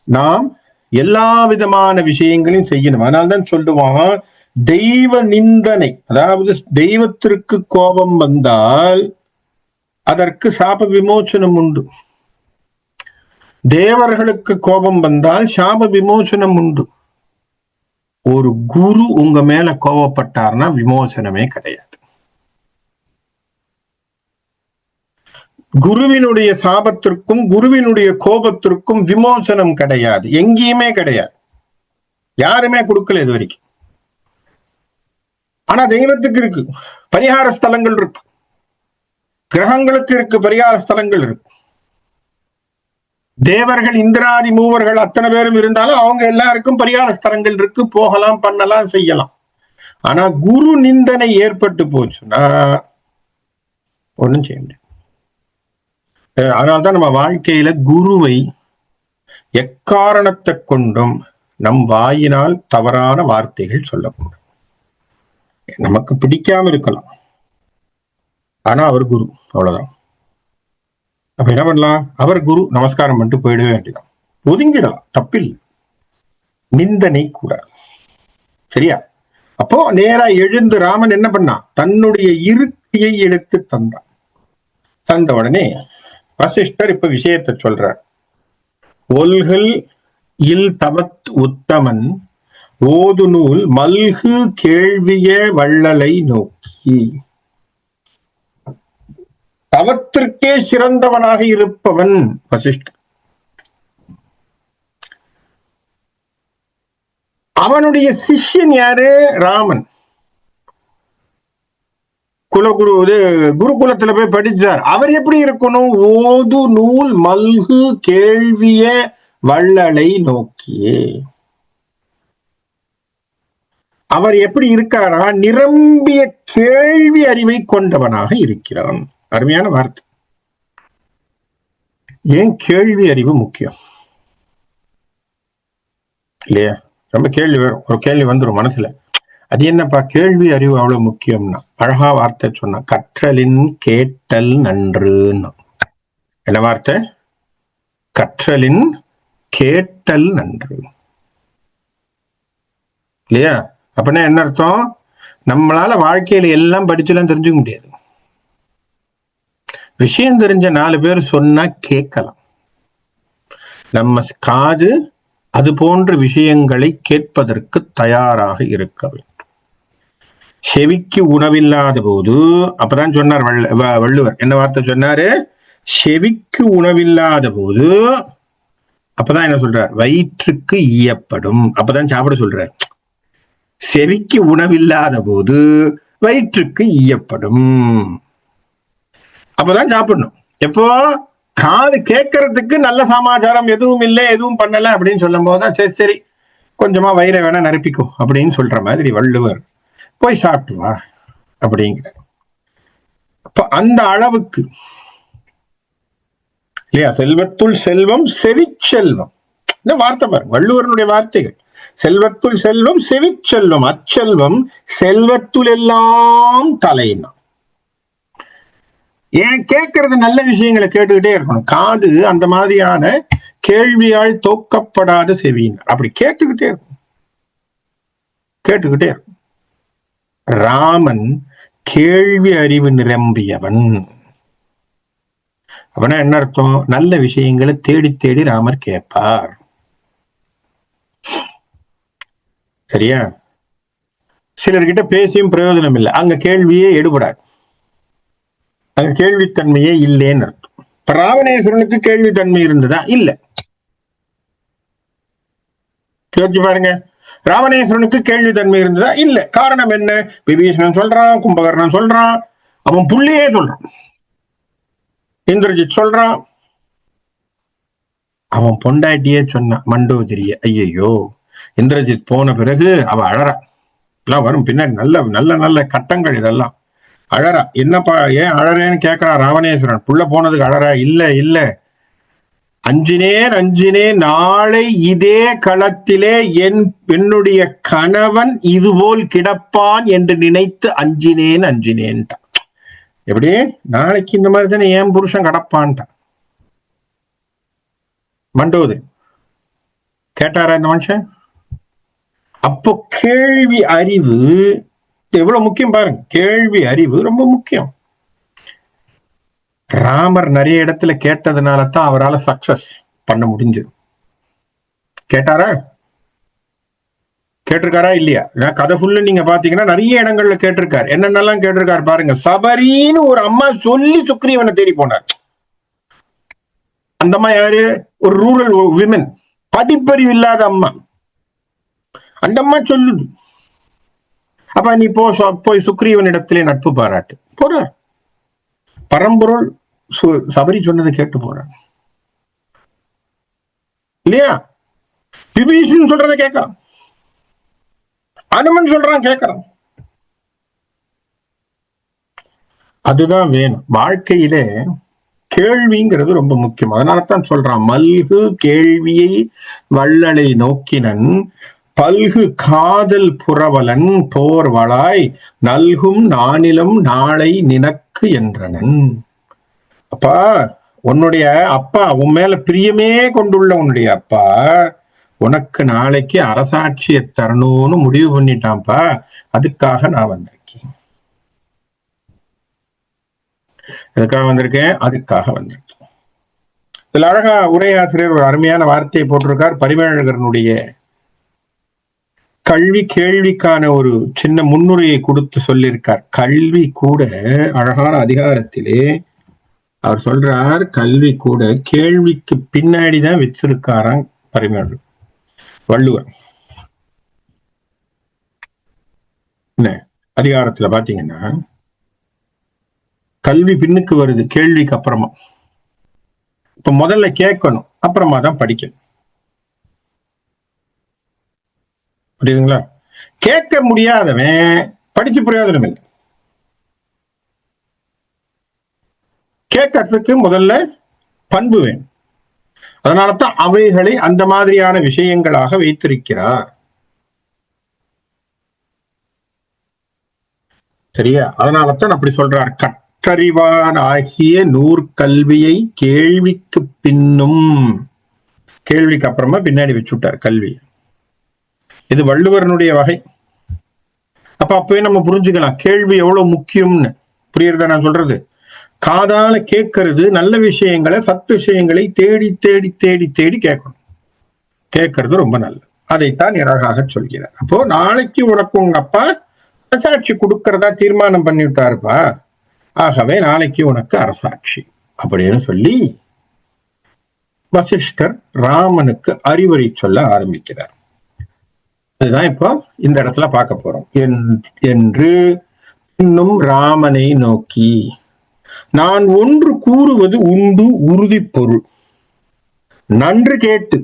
நாம் எல்லா விதமான விஷயங்களையும் செய்யணும். அதனால்தான் சொல்லுவான், தெய்வ நிந்தனை, அதாவது தெய்வத்திற்கு கோபம் வந்தால் அதற்கு சாப விமோசனம் உண்டு, தேவர்களுக்கு கோபம் வந்தால் சாப விமோசனம் உண்டு. ஒரு குரு உங்க மேல கோபப்பட்டார்னா விமோசனமே கிடையாது. குருவினுடைய சாபத்திற்கும் குருவினுடைய கோபத்திற்கும் விமோசனம் கிடையாது, எங்கேயுமே கிடையாது, யாருமே கொடுக்கல இது வரைக்கும். ஆனா தெய்வத்துக்கு இருக்கு, பரிகார ஸ்தலங்கள் இருக்கு, கிரகங்களுக்கு இருக்கு, பரிகார ஸ்தலங்கள் இருக்கு. தேவர்கள் இந்திராதி மூவர்கள் அத்தனை பேரும் இருந்தாலும் அவங்க எல்லாருக்கும் பரிகார ஸ்தலங்கள் இருக்கு, போகலாம், பண்ணலாம், செய்யலாம். ஆனா குரு நிந்தனை ஏற்பட்டு போச்சுன்னா ஒண்ணும் செய்ய முடியாது. அதனால்தான் நம்ம வாழ்க்கையில குருவை எக்காரணத்தை கொண்டும் நம் வாயினால் தவறான வார்த்தைகள் சொல்லக்கூடாது. நமக்கு பிடிக்காம இருக்கலாம், ஆனா அவர் குரு, அவ்வளவுதான். அப்ப என்ன பண்ணலாம்? அவர் குரு, நமஸ்காரம் பண்ணிட்டு போயிடவே வேண்டியதான், ஒதுங்கிடலாம், தப்பில்லை, நிந்தனை கூடாது, சரியா? அப்போ நேரா எழுந்து ராமன் என்ன பண்ணான்? தன்னுடைய இருக்கையை எடுத்து தந்தான். தந்த உடனே வசிஷ்டர் இப்ப விஷயத்தை சொல்றார். ஒல்கல் இல் தவத் உத்தமன் ஓது நூல் மல்கு கேள்விய வள்ளலை நோக்கி. தவத்திற்கே சிறந்தவனாக இருப்பவன் வசிஷ்டர். அவனுடைய சிஷ்யன் யாரு? ராமன். குலகுரு குருகுலத்துல போய் படிச்சார். அவர் எப்படி இருக்கணும்? ஓது நூல் மல்கு கேள்விய வள்ளலை நோக்கியே. அவர் எப்படி இருக்காரா? நிரம்பிய கேள்வி அறிவை கொண்டவனாக இருக்கிறான். அருமையான வார்த்தை. ஏன் கேள்வி அறிவு முக்கியம் இல்லையா? ரொம்ப கேள்வி வரும், ஒரு கேள்வி வந்துடும் மனசுல, அது என்னப்பா கேள்வி அறிவு அவ்வளவு முக்கியம்னா, அழகா வார்த்தை சொன்னா, கற்றலின் கேட்டல் நன்றுன்னு. என்ன வார்த்தை? கற்றலின் கேட்டல் நன்று இல்லையா? அப்படின்னா என்ன அர்த்தம்? நம்மளால வாழ்க்கையில எல்லாம் படிச்செல்லாம் தெரிஞ்சுக்க முடியாது. விஷயம் தெரிஞ்ச 4 பேர் சொன்னா கேட்கலாம். நம்ம காது அது போன்ற விஷயங்களை கேட்பதற்கு தயாராக இருக்க வேண்டும். செவிக்கு உணவில்லாத போது, அப்பதான் சொன்னார் வள்ளுவர், என்ன வார்த்தை சொன்னாரு? செவிக்கு உணவில்லாத போது, அப்பதான் என்ன சொல்றார்? வயிற்றுக்கு ஈயப்படும். அப்பதான் சாப்பிட சொல்றார். செவிக்கு உணவில்லாத போது வயிற்றுக்கு ஈயப்படும். அப்பதான் சாப்பிடணும். எப்போ? காது கேட்கறதுக்கு நல்ல சமாச்சாரம் எதுவும் இல்லை, எதுவும் பண்ணல அப்படின்னு சொல்லும் போதுதான் சரி சரி கொஞ்சமா வயிறை வேணா நிரப்பிக்கும் அப்படின்னு சொல்ற மாதிரி வள்ளுவர் போய் சாப்பிட்டு வா அப்படிங்கிற. அப்ப அந்த அளவுக்கு இல்லையா? செல்வத்துள் செல்வம் செவிச்செல்வம், இந்த வார்த்தை பாருங்க, வள்ளுவரனுடைய வார்த்தைகள். செல்வத்துள் செல்வம் செவிச்செல்வம், அச்செல்வம் செல்வத்துள் எல்லாம் தலைனா. ஏன் கேட்கறது நல்ல விஷயங்களை கேட்டுக்கிட்டே இருக்கணும். காது அந்த மாதிரியான கேள்வியால் தோக்கப்படாத செவியின், அப்படி கேட்டுக்கிட்டே இருக்கும், கேட்டுக்கிட்டே இருக்கும். ராமன் கேள்வி அறிவு நிரம்பியவன். அவனா என்ன அர்த்தம்? நல்ல விஷயங்களை தேடி தேடி ராமர் கேட்பார். சரியா? சிலர்கிட்ட பேசியும் பிரயோஜனம் இல்லை, அங்க கேள்வியே எடுபடாது, அங்க கேள்வித்தன்மையே இல்லைன்னு அர்த்தம். ராவணேஸ்வரனுக்கு கேள்வித்தன்மை இருந்ததா? இல்ல. யோசிச்சு பாருங்க, ராவணேஸ்வரனுக்கு கேள்வித்தன்மை இருந்ததா? இல்ல. காரணம் என்ன? விபீஷணன் சொல்றான், கும்பகர்ணன் சொல்றான், அவன் புள்ளியே சொல்றான், இந்திரஜித் சொல்றான், அவன் பொண்டாட்டியே சொன்னான் மண்டோதரிய. ஐயோ, இந்திரஜித் போன பிறகு அவ அழறா. எல்லாம் வரும் பின்னாடி, நல்ல நல்ல நல்ல கட்டங்கள் இதெல்லாம். அழறா. என்னப்பா ஏன் அழறேன்னு கேட்கிறா ராவணேஸ்வரன். புள்ள போனதுக்கு அழறா? இல்ல இல்ல, அஞ்சினேன் அஞ்சினேன், நாளை இதே களத்திலே என்னுடைய கணவன் இதுபோல் கிடப்பான் என்று நினைத்து அஞ்சினேன் அஞ்சினேன்ட்டான். எப்படி? நாளைக்கு இந்த மாதிரி தானே என் புருஷன் கிடப்பான்ட்டான். மண்டோதரி கேட்டாரா இந்த மனுஷன்? அப்போ கேள்வி அறிவு எவ்வளவு முக்கியம் பாருங்க. கேள்வி அறிவு ரொம்ப முக்கியம். ராமர் நிறைய இடத்துல கேட்டதுனால தான் அவரால் சக்சஸ் பண்ண முடிஞ்சது. கேட்டாரா? கேட்டிருக்காரா இல்லையா? கதை ஃபுல்லு நீங்க பாத்தீங்கன்னா நிறைய இடங்கள்ல கேட்டிருக்காரு. என்னென்னலாம் கேட்டிருக்காரு பாருங்க. சபரின்னு ஒரு அம்மா சொல்லி சுக்ரீவனை தேடி போனார். அந்த அம்மா யாரு? ஒரு ரூரல் விமன், படிப்பறிவு இல்லாத அம்மா. அந்த அம்மா சொல்லுது. அப்ப நீ போய் சுக்ரீவனிடத்திலே நட்பு பாராட்டு போற. பரம்பொருள் சபரி சொன்னதை கேட்டு போற இல்லையா? விபீஷன் சொல்றதை கேட்கறான், அனுமன் சொல்றான் கேட்கறான். அதுதான் வேணும் வாழ்க்கையிலே. கேள்விங்கிறது ரொம்ப முக்கியம். அதனாலதான் சொல்றான், மல்கு கேள்வியை வள்ளலை நோக்கினன், பல்கு காதல் புறவலன் போர்வளாய் நல்கும் நானிலம் நாளை நினக்கு என்றனன். அப்பா, உன்னுடைய அப்பா, உன் மேல பிரியமே கொண்டுள்ள உன்னுடைய அப்பா உனக்கு நாளைக்கு அரசாட்சியை தரணும்னு முடிவு பண்ணிட்டான்ப்பா. அதுக்காக நான் வந்திருக்கேன். எதுக்காக வந்திருக்கேன்? அதுக்காக வந்திருக்கேன். இதுல அழகா உரையாசிரியர் ஒரு அருமையான வார்த்தையை போட்டிருக்கார். பரிமேழகரனுடைய கல்வி கேள்விக்கான ஒரு சின்ன முன்னுரையை கொடுத்து சொல்லியிருக்கார். கல்வி கூட அழகான அதிகாரத்திலே அவர் சொல்றார், கல்வி கூட கேள்விக்கு பின்னாடிதான் வச்சிருக்காராம் பரிமேழகர். வள்ளுவர் என்ன அதிகாரத்துல பாத்தீங்கன்னா, கல்வி பின்னுக்கு வருது கேள்விக்கு அப்புறமா. இப்ப முதல்ல கேட்கணும், அப்புறமா தான் படிக்கணும். புரியுதுங்களா? கேட்க முடியாதவன் படிச்சு பிரயோஜனம் இல்லை. கேட்கறதுக்கு முதல்ல பண்பு வேணும். அதனாலதான் அவைகளை அந்த மாதிரியான விஷயங்களாக வைத்திருக்கிறார். சரியா? அதனாலதான் அப்படி சொல்றார், கற்றறிவான் ஆகிய நூற்கல்வியை கேள்விக்கு பின்னும். கேள்விக்கு அப்புறமா பின்னாடி வச்சுட்டார் கல்வி. இது வள்ளுவரனுடைய வகை. அப்பவே நம்ம புரிஞ்சுக்கலாம் கேள்வி எவ்வளவு முக்கியம்னு. புரியுறதா நான் சொல்றது? காதால கேட்கறது, நல்ல விஷயங்களை, சத் விஷயங்களை தேடி தேடி தேடி தேடி கேட்கணும். கேட்கறது ரொம்ப நல்லது. அதைத்தான் அழகாக சொல்கிறார். அப்போ நாளைக்கு உனக்கு உங்க அப்பா அரசாட்சி கொடுக்கறதா தீர்மானம் பண்ணிவிட்டாருப்பா, ஆகவே நாளைக்கு உனக்கு அரசாட்சி அப்படின்னு சொல்லி வசிஷ்டர் ராமனுக்கு அறிவுரை சொல்ல ஆரம்பிக்கிறார். அதுதான் இப்போ இந்த இடத்துல பார்க்க போறோம். என்று இன்னும் ராமனை நோக்கி, நான் ஒன்று கூறுவது உண்டு உறுதி பொருள், நன்று கேட்டு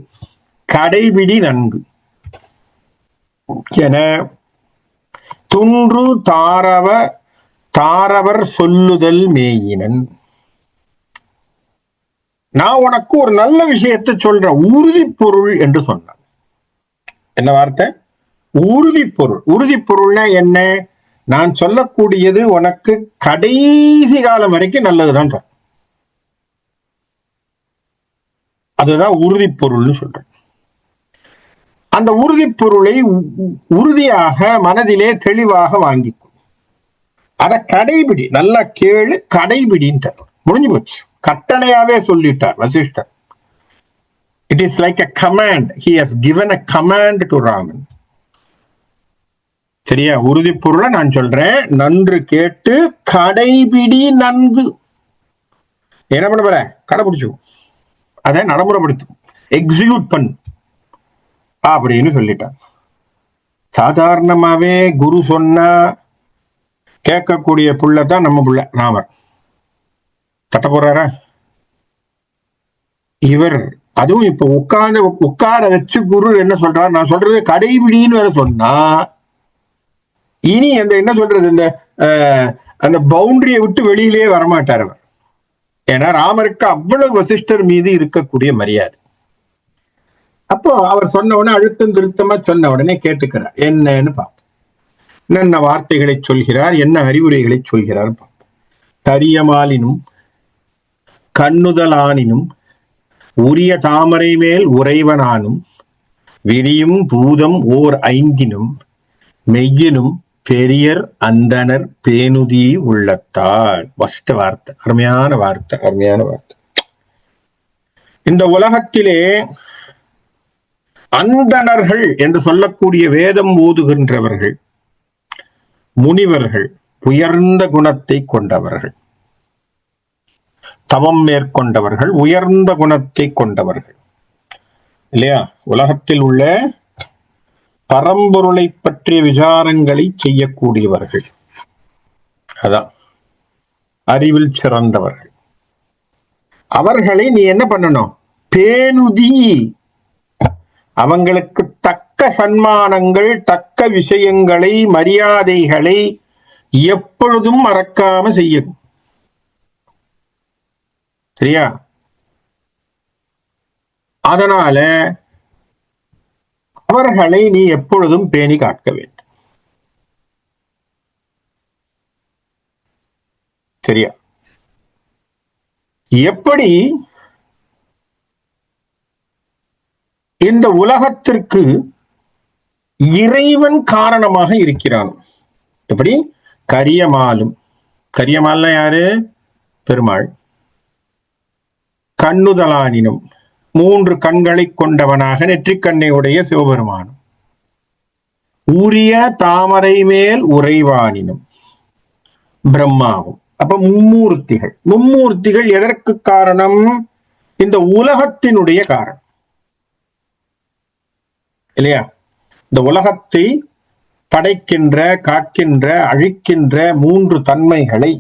கடைபிடி நன்கு என துன்று தாரவர் சொல்லுதல் மேயினன். நான் உனக்கு ஒரு நல்ல விஷயத்தை சொல்றேன், உறுதி பொருள் என்று சொன்னான். என்ன வார்த்தை? உறுதி பொருள். உறுதி பொருள்னா என்ன? நான் சொல்லக்கூடியது உனக்கு கடைசி காலம் வரைக்கும் நல்லதுதான். அதுதான் உறுதி பொருள்னு சொல்றேன். அந்த உறுதி பொருளை உறுதியாக மனதிலே தெளிவாக வாங்கிக்கும். அத கடைபிடி, நல்லா கேளு, கடைபிடின்றார். முடிஞ்சு போச்சு, கட்டளையாவே சொல்லிட்டார் வசிஷ்டர். It is like a command. He has given a command to Raman. சரியா? உறுதி பொருளை நான் சொல்றேன், நன்று கேட்டு கடைபிடி நன்கு. என்ன பண்ண போற? கடைபிடிச்சு அதை நடைமுறைப்படுத்தும், எக்ஸிக்யூட் பண்ணு அப்படின்னு சொல்லிட்டான். சாதாரணமாவே குரு சொன்னா கேட்கக்கூடிய புள்ளதான் நம்ம புள்ள ராமர். தட்ட போறாரா இவர்? அதுவும் இப்ப உட்கார வச்சு குரு என்ன சொல்றாரு? நான் சொல்றது கடைபிடின்னு வேற சொன்னா, இனி அந்த என்ன சொல்றது, இந்த அந்த பவுண்டரியை விட்டு வெளியிலே வரமாட்டார் அவர். ஏன்னா ராமருக்கு அவ்வளவு வசிஷ்டர் மீது இருக்கக்கூடிய மரியாதை. அப்போ அவர் சொன்ன உடனே அழுத்தம் திருத்தமா சொன்ன உடனே கேட்டுக்கிறார். என்னன்னு பார்ப்போம், என்னென்ன வார்த்தைகளை சொல்கிறார், என்ன அறிவுரைகளை சொல்கிறார் பார்ப்போம். கரியமாலினும் கண்ணுதலானினும் உரிய தாமரை மேல் உறைவனானும் விரியும் பூதம் ஓர் ஐந்தினும் மெய்யினும் பெரியர் அந்தனர் பேணுதி உள்ளத்தால். ஃபர்ஸ்ட் வார்த்தை, அருமையான வார்த்தை, அருமையான வார்த்தை. இந்த உலகத்திலே அந்தணர்கள் என்று சொல்லக்கூடிய வேதம் ஓதுகின்றவர்கள், முனிவர்கள், உயர்ந்த குணத்தை கொண்டவர்கள், தவம் மேற்கொண்டவர்கள், உயர்ந்த குணத்தை கொண்டவர்கள் இல்லையா? உலகத்தில் உள்ள பரம்பொருளை பற்றிய விசாரங்களை செய்யக்கூடியவர்கள், அதான் அறிவில் சிறந்தவர்கள். அவர்களை நீ என்ன பண்ணணும்? பேணுதி. அவங்களுக்கு தக்க சன்மானங்கள், தக்க விஷயங்களை, மரியாதைகளை எப்பொழுதும் மறக்காம செய்யும். சரியா? அதனால அவர்களை நீ எப்பொழுதும் பேணி காக்க வேண்டும். சரியா? எப்படி இந்த உலகத்திற்கு இறைவன் காரணமாக இருக்கிறான், எப்படி கரியமாலும், கரியமால்னா யாரு? பெருமாள். கண்ணுதலானினும், 3 கண்களை கொண்டவனாக நெற்றிக்கண்ணை உடைய சிவபெருமானும். உரிய தாமரை மேல் உறைவானினும் பிரம்மாவும். அப்ப மும்மூர்த்திகள். மும்மூர்த்திகள் எதற்கு காரணம்? இந்த உலகத்தினுடைய காரணம் இல்லையா? இந்த உலகத்தை படைக்கின்ற, காக்கின்ற, அழிக்கின்ற 3 தன்மைகளை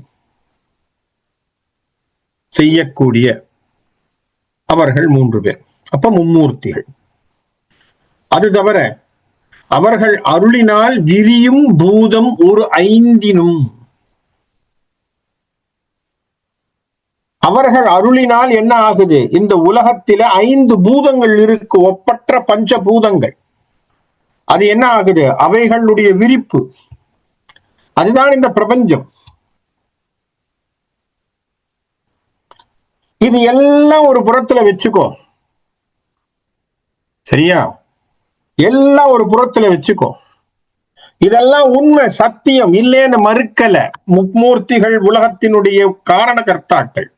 செய்யக்கூடிய அவர்கள் 3 பேர். அப்ப மும்மூர்த்திகள். அது தவிர அவர்கள் அருளினால் விரியும் பூதம் ஒரு 5னும். அவர்கள் அருளினால் என்ன ஆகுது? இந்த உலகத்தில 5 பூதங்கள் இருக்கு, ஒப்பற்ற பஞ்சபூதங்கள். அது என்ன ஆகுது? அவைகளுடைய விரிப்பு. அதுதான் இந்த பிரபஞ்சம். இது எல்லாம் ஒரு புறத்துல வச்சுக்கோ. சரியா? எல்லாம் ஒரு புறத்துல வச்சுக்கோ. இதெல்லாம் உண்மை, சத்தியம், இல்லைன்னு மறுக்கல. மும்மூர்த்திகள் உலகத்தினுடைய காரணகர்த்தாக்கள்.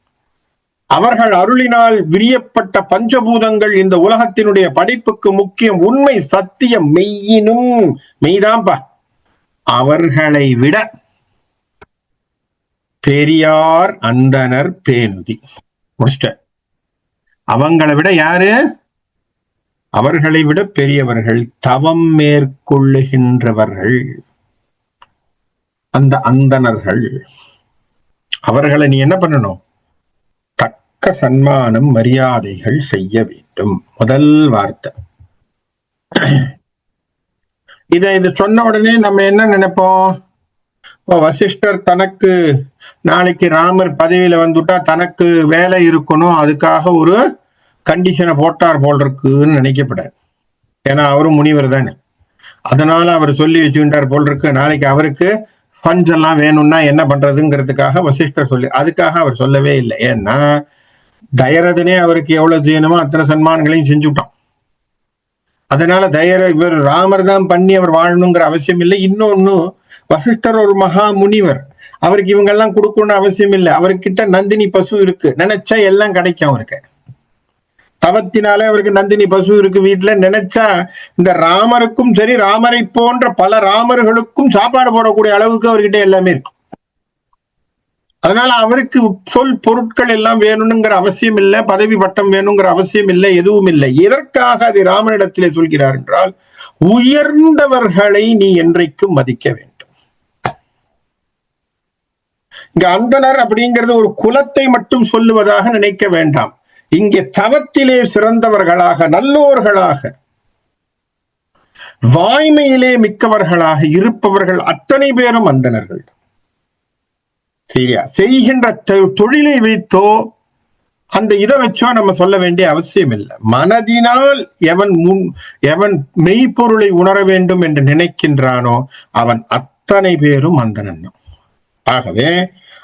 அவர்கள் அருளினால் விரியப்பட்ட பஞ்சபூதங்கள் இந்த உலகத்தினுடைய படைப்புக்கு முக்கியம், உண்மை, சத்தியம், மெய்யினும் மெய்தான்பா. அவர்களை விட பெரியார் அந்தனர் பேணுதி. முடிச்சிட்ட. அவங்களை விட யாரு? அவர்களை விட பெரியவர்கள், தவம் மேற்கொள்ளுகின்றவர்கள், அந்த அந்தணர்கள். அவர்களை நீ என்ன பண்ணணும்? தக்க சன்மானம், மரியாதைகள் செய்ய வேண்டும். முதல் வார்த்தை. இது சொன்ன உடனே நம்ம என்ன நினைப்போம்? வசிஷ்டர் தனக்கு நாளைக்கு ராமர் பதவியில வந்துட்டா தனக்கு வேலை இருக்கணும், அதுக்காக ஒரு கண்டிஷனை போட்டார் போல் இருக்குன்னு நினைக்கப்படாது. ஏன்னா அவரும் முனிவர் தானே. அதனால அவர் சொல்லி வச்சுக்கிட்டார் போல் இருக்கு. நாளைக்கு அவருக்கு ஃபண்ட்ஸ் எல்லாம் வேணும்னா என்ன பண்றதுங்கிறதுக்காக வசிஷ்டர் சொல்லி, அதுக்காக அவர் சொல்லவே இல்லை. ஏன்னா தயரதனே அவருக்கு எவ்வளவு செய்யணுமோ அத்தனை சன்மான்களையும் செஞ்சுட்டான். அதனால இவர் ராமர் தான் பண்ணி அவர் வாழணுங்கிற அவசியம் இல்லை. இன்னொன்னு, வசிஷ்டர் ஒரு மகா முனிவர், அவருக்கு இவங்கெல்லாம் கொடுக்கணும்னு அவசியம் இல்லை. அவர்கிட்ட நந்தினி பசு இருக்கு, நினைச்சா எல்லாம் கிடைக்கும் அவருக்கு. தவத்தினாலே அவருக்கு நந்தினி பசு இருக்கு வீட்டுல. நினைச்சா இந்த ராமருக்கும் சரி, ராமரை போன்ற பல ராமர்களுக்கும் சாப்பாடு போடக்கூடிய அளவுக்கு அவர்கிட்ட எல்லாமே இருக்கு. அதனால அவருக்கு சொல் பொருட்கள் எல்லாம் வேணும்ங்கிற அவசியம் இல்லை, பதவி பட்டம் வேணுங்கிற அவசியம் இல்லை, எதுவும் இல்லை. எதற்காக அதை ராமனிடத்திலே சொல்கிறார் என்றால், உயர்ந்தவர்களை நீ என்றைக்கும் மதிக்க வேண்டும். இங்க அந்தனர் அப்படிங்கிறது ஒரு குலத்தை மட்டும் சொல்லுவதாக நினைக்க வேண்டாம். இங்கே தவத்திலே சிறந்தவர்களாக, நல்லோர்களாக, வாய்மையிலே மிக்கவர்களாக இருப்பவர்கள் அத்தனை பேரும் அந்தணர்கள். சரியா? செய்கின்ற தொழிலை வைத்தோ அந்த இதை வச்சோ நம்ம சொல்ல வேண்டிய அவசியம் இல்லை. மனதினால் எவன் மெய்ப்பொருளை உணர வேண்டும் என்று நினைக்கின்றானோ அவன் அத்தனை பேரும் அந்தணன். ஆகவே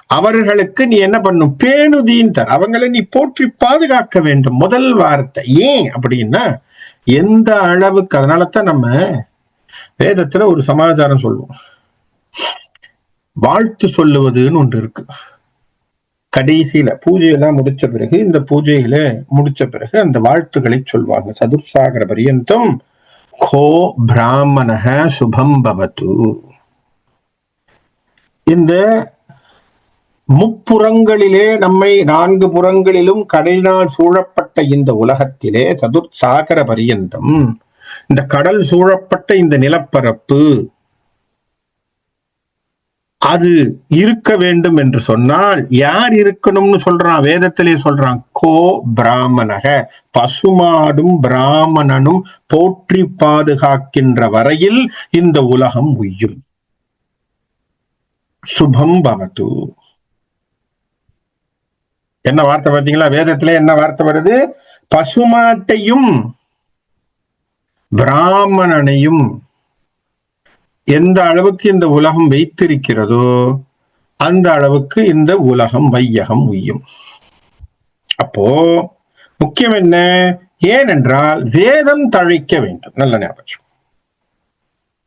அவர்களுக்கு நீ என்ன பண்ணும்? பேணுதீன் தர், அவங்களை நீ போற்றி பாதுகாக்க வேண்டும். முதல் வார்த்தை. ஏன் அப்படின்னா, எந்த அளவுக்கு, அதனாலதான் நம்ம வேதத்துல ஒரு சமாச்சாரம் சொல்லுவோம், வாழ்த்து சொல்லுவதுன்னு ஒன்று இருக்கு. கடைசியில பூஜையெல்லாம் முடிச்ச பிறகு, இந்த பூஜையில முடிச்ச பிறகு அந்த வாழ்த்துக்களை சொல்வாங்க. சதுர்சாகர பரியந்தம் கோ பிராமணஹ சுபம் பவது. இந்த முப்புறங்களிலே, நம்மை 4 புறங்களிலும் கடலினால் சூழப்பட்ட இந்த உலகத்திலே சதுர்சாகர பரியந்தம், இந்த கடல் சூழப்பட்ட இந்த நிலப்பரப்பு அது இருக்க வேண்டும் என்று சொன்னால் யார் இருக்கணும்னு சொல்றான்? வேதத்திலே சொல்றான், கோ பிராமணக, பசுமாடும் பிராமணனும் போற்றி பாதுகாக்கின்ற வரையில் இந்த உலகம் உய்யும். சுபம் பவது. என்ன வார்த்தை பார்த்தீங்களா? வேதத்திலே என்ன வார்த்தை வருது? பசுமாட்டையும் பிராமணனையும் எந்த அளவுக்கு இந்த உலகம் வைத்திருக்கிறதோ அந்த அளவுக்கு இந்த உலகம், வையகம் உய்யும். அப்போ முக்கியம் என்ன? ஏனென்றால் வேதம் தழைக்க வேண்டும். நல்ல ஞாபகம்.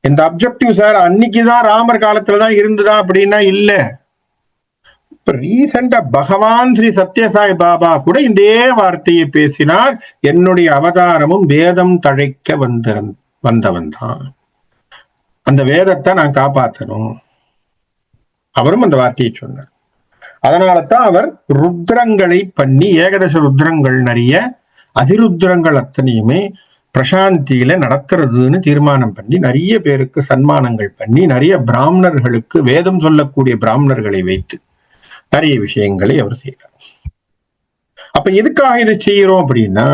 இந்த அப்ஜெக்டிவ் சார் அன்னைக்குதான் ராமர் காலத்துலதான் இருந்துதா அப்படின்னா இல்ல. இப்ப ரீசெண்டா பகவான் ஸ்ரீ சத்யசாய் பாபா கூட இதே வார்த்தையை பேசினார். என்னுடைய அவதாரமும் வேதம் தழைக்க வந்தவன் தான், அந்த வேதத்தை நான் காப்பாற்றணும். அவரும் அந்த வார்த்தையை சொன்னார். அதனாலதான் அவர் ருத்ரங்களை பண்ணி, ஏகதச ருத்ரங்கள் நிறைய, அதிருத்ரங்கள் அத்தனையுமே பிரசாந்தியில நடத்துறதுன்னு தீர்மானம் பண்ணி நிறைய பேருக்கு சன்மானங்கள் பண்ணி, நிறைய பிராமணர்களுக்கு, வேதம் சொல்லக்கூடிய பிராமணர்களை வைத்து நிறைய விஷயங்களை அவர் செய்கிறார். அப்ப எதுக்காக இதை செய்யறோம் அப்படின்னா,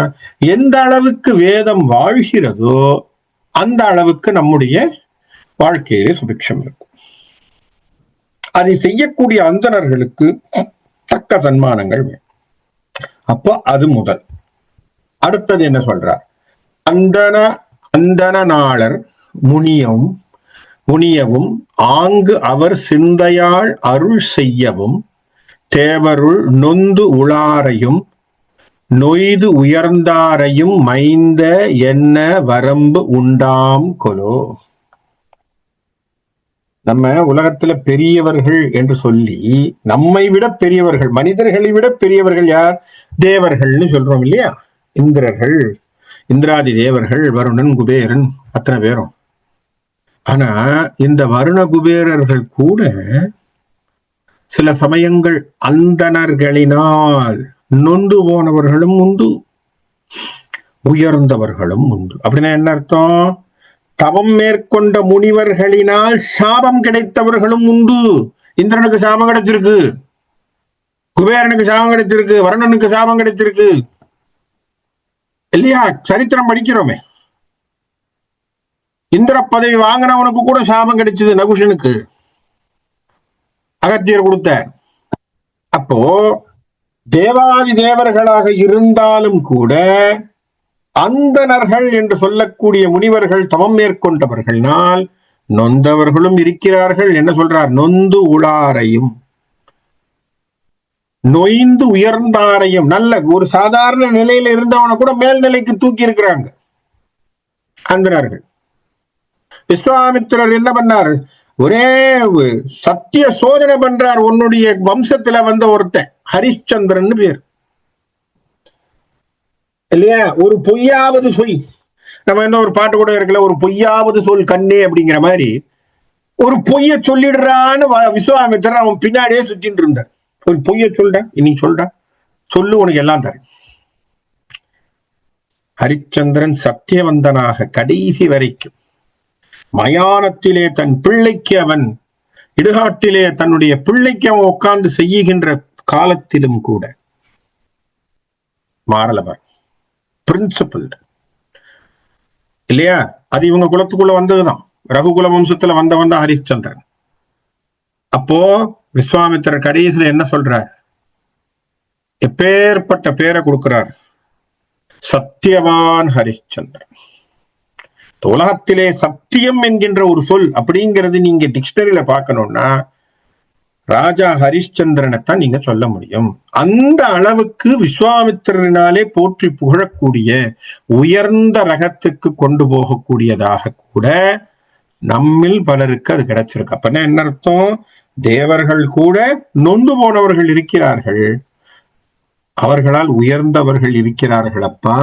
எந்த அளவுக்கு வேதம் வாழ்கிறதோ அந்த அளவுக்கு நம்முடைய வாழ்க்கையிலே சுபிக்ஷம் இருக்கும். அதை செய்யக்கூடிய அந்தணர்களுக்கு தக்க சன்மானங்கள் வேணும். அப்போ அது முதல். அடுத்தது என்ன சொல்றார்? அந்தணனாளர் முனியவும் ஆங்கு அவர் சிந்தையால் அருள் செய்யவும் தேவருள் நொந்து உளாரையும் நொய்து உயர்ந்தாரையும் மைந்த என்ன வரம்பு உண்டாம் கொலோ. நம்ம உலகத்துல பெரியவர்கள் என்று சொல்லி, நம்மை விட பெரியவர்கள், மனிதர்களை விட பெரியவர்கள் யார்? தேவர்கள்னு சொல்றோம் இல்லையா? இந்திரர்கள், இந்திராதி தேவர்கள், வருணன், குபேரன், அத்தனை பேரும். ஆனா இந்த வருண குபேரர்கள் கூட சில சமயங்கள் அந்தணர்களினால் நொந்து போனவர்களும் உண்டு, உயர்ந்தவர்களும் உண்டு. அப்படின்னா என்ன அர்த்தம்? தவம் மேற்கொண்ட முனிவர்களினால் சாபம் கிடைத்தவர்களும் உண்டு. இந்திரனுக்கு சாபம் கிடைச்சிருக்கு, குபேரனுக்கு சாபம் கிடைச்சிருக்கு, வருணனுக்கு சாபம் கிடைச்சிருக்கு இல்லையா? சரித்திரம் படிக்கிறோமே. இந்திர பதவி வாங்கினவனுக்கு கூட சாபம் கிடைச்சது, நகுஷனுக்கு. அகத்தியர் கொடுத்தார். அப்போ தேவாதி தேவர்களாக இருந்தாலும் கூட அந்தணர்கள் என்று சொல்லக்கூடிய முனிவர்கள் தவம் மேற்கொண்டவர்கள்னால் நொந்தவர்களும் இருக்கிறார்கள். என்ன சொல்றார்? நொந்து உளாரையும் நொய்ந்து உயர்ந்தாரையும். நல்ல ஒரு சாதாரண நிலையில இருந்தவனை கூட மேல்நிலைக்கு தூக்கி இருக்கிறாங்க அந்தணர்கள். விஸ்வாமித்திரர் என்ன பண்ணார்? ஒரே சத்திய சோதனை பண்றார். உன்னுடைய வம்சத்துல வந்த ஒருத்தன் ஹரிச்சந்திரன் பேர் இல்லையா? ஒரு பொய்யாவது சொல். நம்ம என்ன ஒரு பாட்டு கூட இருக்கல, ஒரு பொய்யாவது சொல் கண்ணே அப்படிங்கிற மாதிரி ஒரு பொய்ய சொல்லிடுறான்னு விஸ்வாமித்திரர் அவன் பின்னாடியே சுத்திட்டு இருந்தார். ஒரு பொய்ய சொல்ற, இன்னைக்கு சொல்ற சொல்லு, உனக்கு எல்லாம் தரேன். ஹரிச்சந்திரன் சத்தியவந்தனாக கடைசி வரைக்கும் மயானத்திலே தன் பிள்ளைக்கு அவன் இடுகாட்டிலே தன்னுடைய பிள்ளைக்கு அவன் உட்கார்ந்து செய்யுகின்ற காலத்திலும் கூட மாறலவர் பிரின்சிபல் இல்லையா? அது இவங்க குலத்துக்குள்ள வந்ததுதான். ரகுகுல வம்சத்துல வந்தவன் தான் ஹரிச்சந்திரன். அப்போ விஸ்வாமித்திரர் கடைசியில என்ன சொல்றார்? எப்பேற்பட்ட பேரை கொடுக்கிறார்? சத்தியவான் ஹரிச்சந்திரன். உலகத்திலே சத்தியம் என்கின்ற ஒரு சொல் அப்படிங்கிறது நீங்க டிக்ஷனரியில பார்க்கணும்னா ராஜா ஹரிச்சந்திரனைத்தான் நீங்க சொல்ல முடியும். அந்த அளவுக்கு விஸ்வாமித்திரனாலே போற்றி புகழக்கூடிய உயர்ந்த ரகத்துக்கு கொண்டு போகக்கூடியதாக கூட நம்மில் பலருக்கு அது கிடைச்சிருக்கு. அப்ப என்ன அர்த்தம்? தேவர்கள் கூட நொந்து போனவர்கள் இருக்கிறார்கள், அவர்களால் உயர்ந்தவர்கள் இருக்கிறார்கள் அப்பா.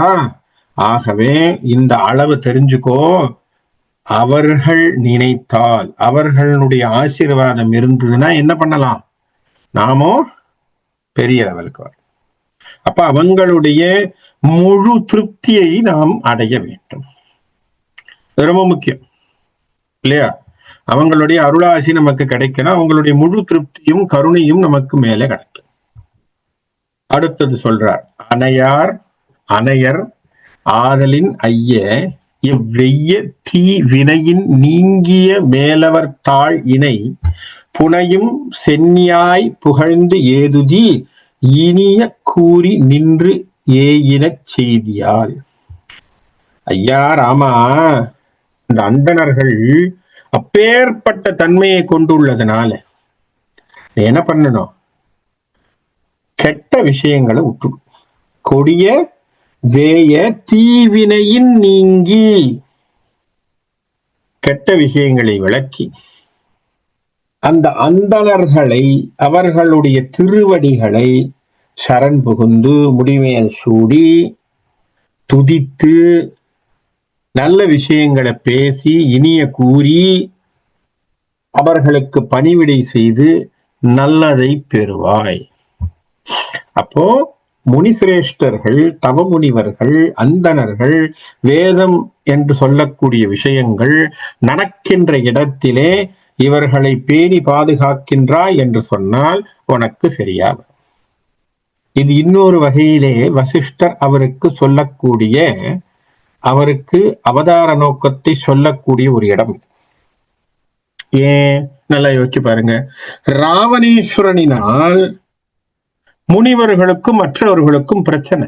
ஆகவே இந்த அளவு தெரிஞ்சுக்கோ. அவர்கள் நினைத்தால், அவர்களுடைய ஆசீர்வாதம் இருந்ததுன்னா என்ன பண்ணலாம்? நாமோ பெரிய லெவலுக்கு வரும். அப்ப அவங்களுடைய முழு திருப்தியை நாம் அடைய வேண்டும். ரொம்ப முக்கியம் இல்லையா? அவங்களுடைய அருளாசி நமக்கு கிடைக்கணும். அவங்களுடைய முழு திருப்தியும் கருணையும் நமக்கு மேலே கிடைக்கும். அடுத்தது சொல்றார், அணையார் அணையர் ஆதலின் ஐய இவ்வெய்ய தீ வினையின் நீங்கிய மேலவர் தாழ் இணை புனையும் சென்னியாய் புகழ்ந்து ஏதுதி இனிய கூறி நின்று ஏயினச் செய்தியால். ஐயா ராமா, இந்த அந்தணர்கள் அப்பேற்பட்ட தன்மையை கொண்டுள்ளதுனால என்ன பண்ணணும்? கெட்ட விஷயங்களை விட்டு, கொடிய வேய தீவினையின் நீங்கி கெட்ட விஷயங்களை விளக்கி அந்த அந்தணர்களை அவர்களுடைய திருவடிகளை சரண் புகுந்து முடிமேல் சூடி துதித்து நல்ல விஷயங்களை பேசி இனிய கூறி அவர்களுக்கு பணிவிடை செய்து நல்லதை பெறுவாய். அப்போ முனிசிரேஷ்டர்கள், தவமுனிவர்கள், அந்தணர்கள் வேதம் என்று சொல்லக்கூடிய விஷயங்கள் நடக்கின்ற இடத்திலே இவர்களை பேணி பாதுகாக்கின்றாய் என்று சொன்னால் உனக்கு சரியாக. இது இன்னொரு வகையிலே வசிஷ்டர் அவருக்கு சொல்லக்கூடிய, அவருக்கு அவதார நோக்கத்தை சொல்லக்கூடிய ஒரு இடம். ஏன் நல்லா யோசிச்சு பாருங்க. ராவணேஸ்வரனினால் முனிவர்களுக்கும் மற்றவர்களுக்கும் பிரச்சனை.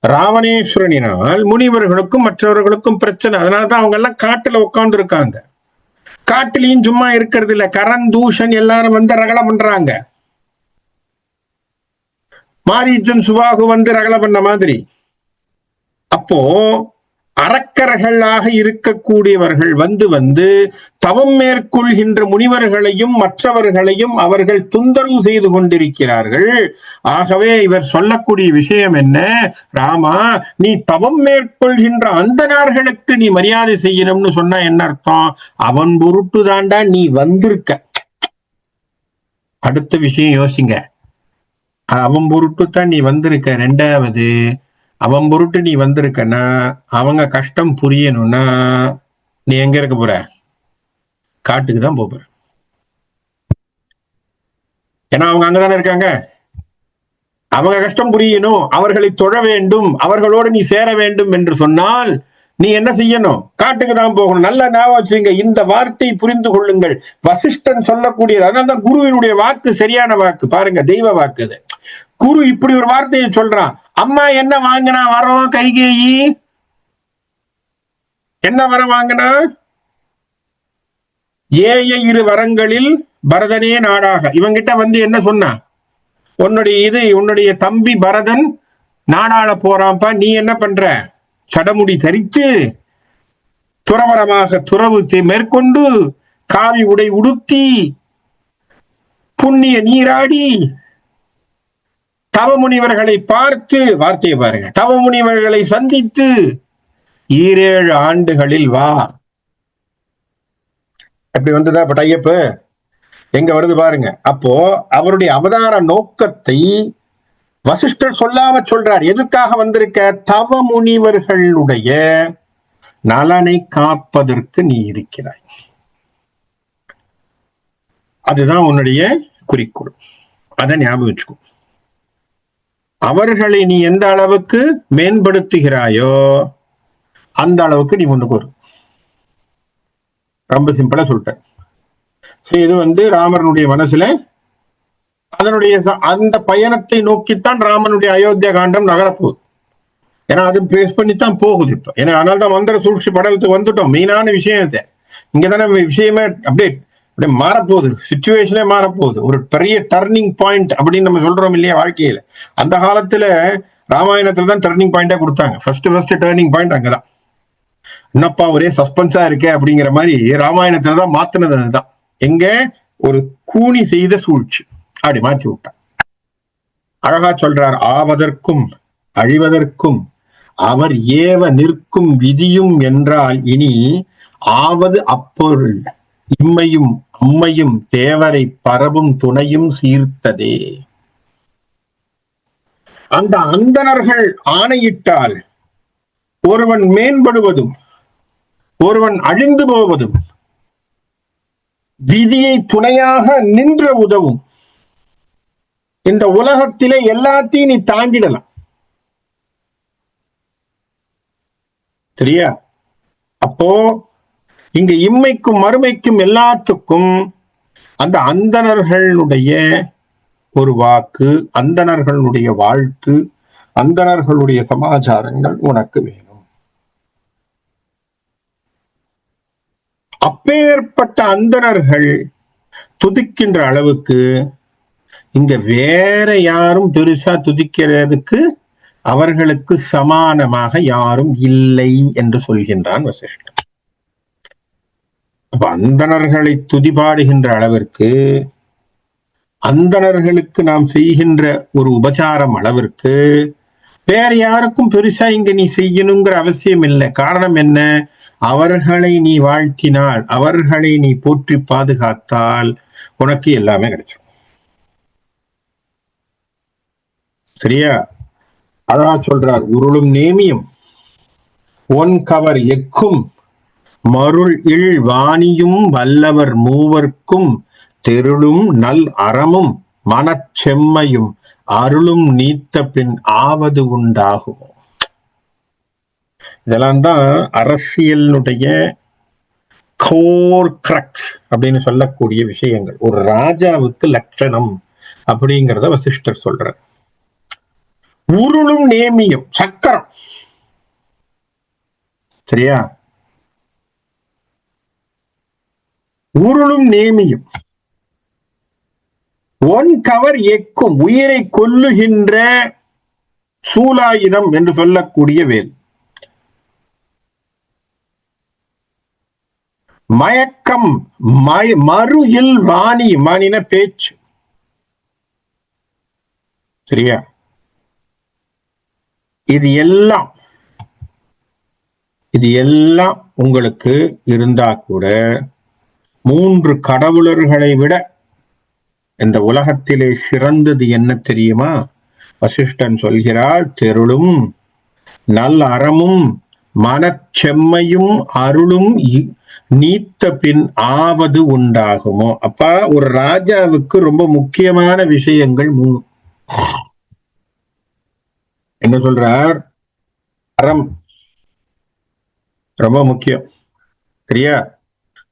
ராவணேஸ்வரனினால் முனிவர்களுக்கும் மற்றவர்களுக்கும் பிரச்சனை. அதனாலதான் அவங்க எல்லாம் காட்டுல உட்கார்ந்து இருக்காங்க. காட்டுலயும் சும்மா இருக்கிறது இல்ல, கரந்தூஷன் எல்லாரும் வந்து ரகலை பண்றாங்க. மாரீச்சன் சுபாகு வந்து ரகலை பண்ண மாதிரி. அப்போ அரக்கர்களாக இருக்கக்கூடியவர்கள் வந்து வந்து தவம் மேற்கொள்கின்ற முனிவர்களையும் மற்றவர்களையும் அவர்கள் தொந்தரவு செய்து கொண்டிருக்கிறார்கள். ஆகவே இவர் சொல்லக்கூடிய விஷயம் என்ன? ராமா, நீ தவம் மேற்கொள்கின்ற அந்தணர்களுக்கு நீ மரியாதை செய்யணும்னு சொன்னா என்ன அர்த்தம்? அவன் பொருட்டு தாண்டா நீ வந்திருக்க. அடுத்த விஷயம் யோசிங்க. அவன் பொருட்டு தான் நீ வந்திருக்க. ரெண்டாவது, அவன் பொருட்டு நீ வந்திருக்கன்னா அவங்க கஷ்டம் புரியணும்னா நீ எங்க இருக்க போற? காட்டுக்கு தான் போற. ஏன்னா அவங்க அங்கதானே இருக்காங்க. அவங்க கஷ்டம் புரியணும், அவர்களை தொழ வேண்டும், அவர்களோடு நீ சேர வேண்டும் என்று சொன்னால் நீ என்ன செய்யணும்? காட்டுக்கு தான் போகணும். நல்ல ஞாபகம் வச்சுங்க, இந்த வார்த்தை புரிந்து கொள்ளுங்கள். வசிஷ்டன் சொல்லக்கூடியது. அதனால்தான் குருவினுடைய வாக்கு சரியான வாக்கு. பாருங்க, தெய்வ வாக்கு அது. குரு இப்படி ஒரு வார்த்தையை சொல்றான். அம்மா என்ன வாங்கினா வரோம்? கைகேயி என்ன வர வாங்கினா? ஏய இரு வரங்களில் பரதனே நாடாக. இவங்கிட்ட வந்து என்ன சொன்னா? உன்னுடைய தம்பி பரதன் நாடாள போறான்ப்பா, நீ என்ன பண்ற? சடமுடி தரித்து துறவரமாக துறவு மேற்கொண்டு காவி உடை உடுத்தி புண்ணிய நீராடி தவமுனிவர்களை பார்த்து, வார்த்தையை பாருங்க, தவமுனிவர்களை சந்தித்து 7 ஆண்டுகளில் வா. அப்படி வந்ததா இப்ப டையப்பு எங்க வருது பாருங்க. அப்போ அவருடைய அவதார நோக்கத்தை வசிஷ்டர் சொல்லாம சொல்றார். எதுக்காக வந்திருக்க? தவ முனிவர்களுடைய நலனை காப்பதற்கு நீ இருக்கிறாய். அதுதான் உன்னுடைய குறிக்கோள். அதை ஞாபகம் வச்சுக்கோ. அவர்களை நீ எந்த அளவுக்கு மேம்படுத்துகிறாயோ அந்த அளவுக்கு நீ முன்னுக்கு வரும். ரொம்ப சிம்பிளா சொல்லிட்டேன். இது வந்து ராமனுடைய மனசுல அதனுடைய அந்த பயணத்தை நோக்கித்தான் ராமனுடைய அயோத்தியா காண்டம் நகரப்போகுது. ஏன்னா அது பேஸ் பண்ணித்தான் போகுது இப்ப. ஏன்னா அதனால தான் மந்திர சூழ்ச்சி படலத்துக்கு வந்துட்டோம். மெயினான விஷயத்தை இங்கதானே விஷயமே அப்படியே மாறப்போகுது. சிச்சுவேஷனே மாறப்போகுது. ஒரு பெரிய டர்னிங் பாயிண்ட் அப்படின்னு நம்ம சொல்றோம் இல்லையா வாழ்க்கையில. அந்த காலத்துல ராமாயணத்துல தான் டர்னிங் பாயிண்டா கொடுத்தாங்க. ஃபர்ஸ்ட் டர்னிங் பாயிண்ட் அங்கதான். என்னப்பா ஒரே சஸ்பென்ஸா இருக்கே அப்படிங்கிற மாதிரி ராமாயணத்துல தான் மாத்தினது. அதுதான் எங்க ஒரு கூனி செய்த சூழ்ச்சி அப்படி மாற்றி விட்டான். அழகா சொல்றார், ஆவதற்கும் அழிவதற்கும் அவர் ஏவ நிற்கும் விதியும் என்றால் இனி ஆவது அப்பொருள் இம்மையும் அம்மையும் தேவரை பரவும் துணையும் சீர்த்ததே. அந்த அந்தணர்கள் ஆணையிட்டால் ஒருவன் மேம்படுவதும் ஒருவன் அழிந்து போவதும் விதியை துணையாக நின்ற உதவும். இந்த உலகத்திலே எல்லாத்தையும் நீ தாண்டிடலாம். சரியா? அப்போ இங்க இம்மைக்கும் மறுமைக்கும் எல்லாத்துக்கும் அந்த அந்தணர்களுடைய ஒரு வாக்கு, அந்தணர்களுடைய வாழ்த்து, அந்தணர்களுடைய சமாச்சாரங்கள் உனக்கு வேணும். அப்பேற்பட்ட அந்தணர்கள் துதிக்கின்ற அளவுக்கு இங்க வேற யாரும் பெருசா துதிக்கிறதுக்கு அவர்களுக்கு சமானமாக யாரும் இல்லை என்று சொல்கின்றான் வசிஷ்டன். அப்ப அந்தணர்களை துதிபாடுகின்ற அளவிற்கு, அந்தணர்களுக்கு நாம் செய்கின்ற ஒரு உபசாரம் அளவிற்கு வேற யாருக்கும் பெருசா இங்க நீ செய்யணுங்கிற அவசியம் இல்லை. காரணம் என்ன? அவர்களை நீ வாழ்த்தினால், அவர்களை நீ போற்றி பாதுகாத்தால் உனக்கு எல்லாமே கிடைச்சிடும். சரியா? அதான் சொல்றார், உருளும் நேமியும் ஒன் கவர் எக்கும் மருள் இல் வாணியும் வல்லவர் மூவர்க்கும் தெருளும் நல் அறமும் மனச்செம்மையும் அருளும் நீத்த பின் ஆவது உண்டாகுமோ. இதெல்லாம் தான் அரசியலுடைய கோர் கிரக்ஸ் அப்படின்னு சொல்லக்கூடிய விஷயங்கள். ஒரு ராஜாவுக்கு லட்சணம் அப்படிங்கிறத வசிஷ்டர் சொல்றார். உருளும் நேமியும் சக்கரம். சரியா? உருளும் நேமியும் ஒன் கவர் எக்கும் உயிரை கொல்லுகின்ற சூலாயுதம் என்று சொல்லக்கூடிய வேல். மயக்கம் மறு இல் வாணி, வாணின பேச்சு. சரியா? இது எல்லாம் உங்களுக்கு இருந்தா கூட 3 கடவுளர்களை விட இந்த உலகத்திலே சிறந்தது என்ன தெரியுமா? வசிஷ்டன் சொல்கிறார், தெருளும் நல் அறமும் மனச்செம்மையும் அருளும் நீத்த பின் ஆவது உண்டாகுமோ. அப்ப ஒரு ராஜாவுக்கு ரொம்ப முக்கியமான விஷயங்கள் 3. என்ன சொல்றார்? அறம், ரொம்ப முக்கியம். சரியா?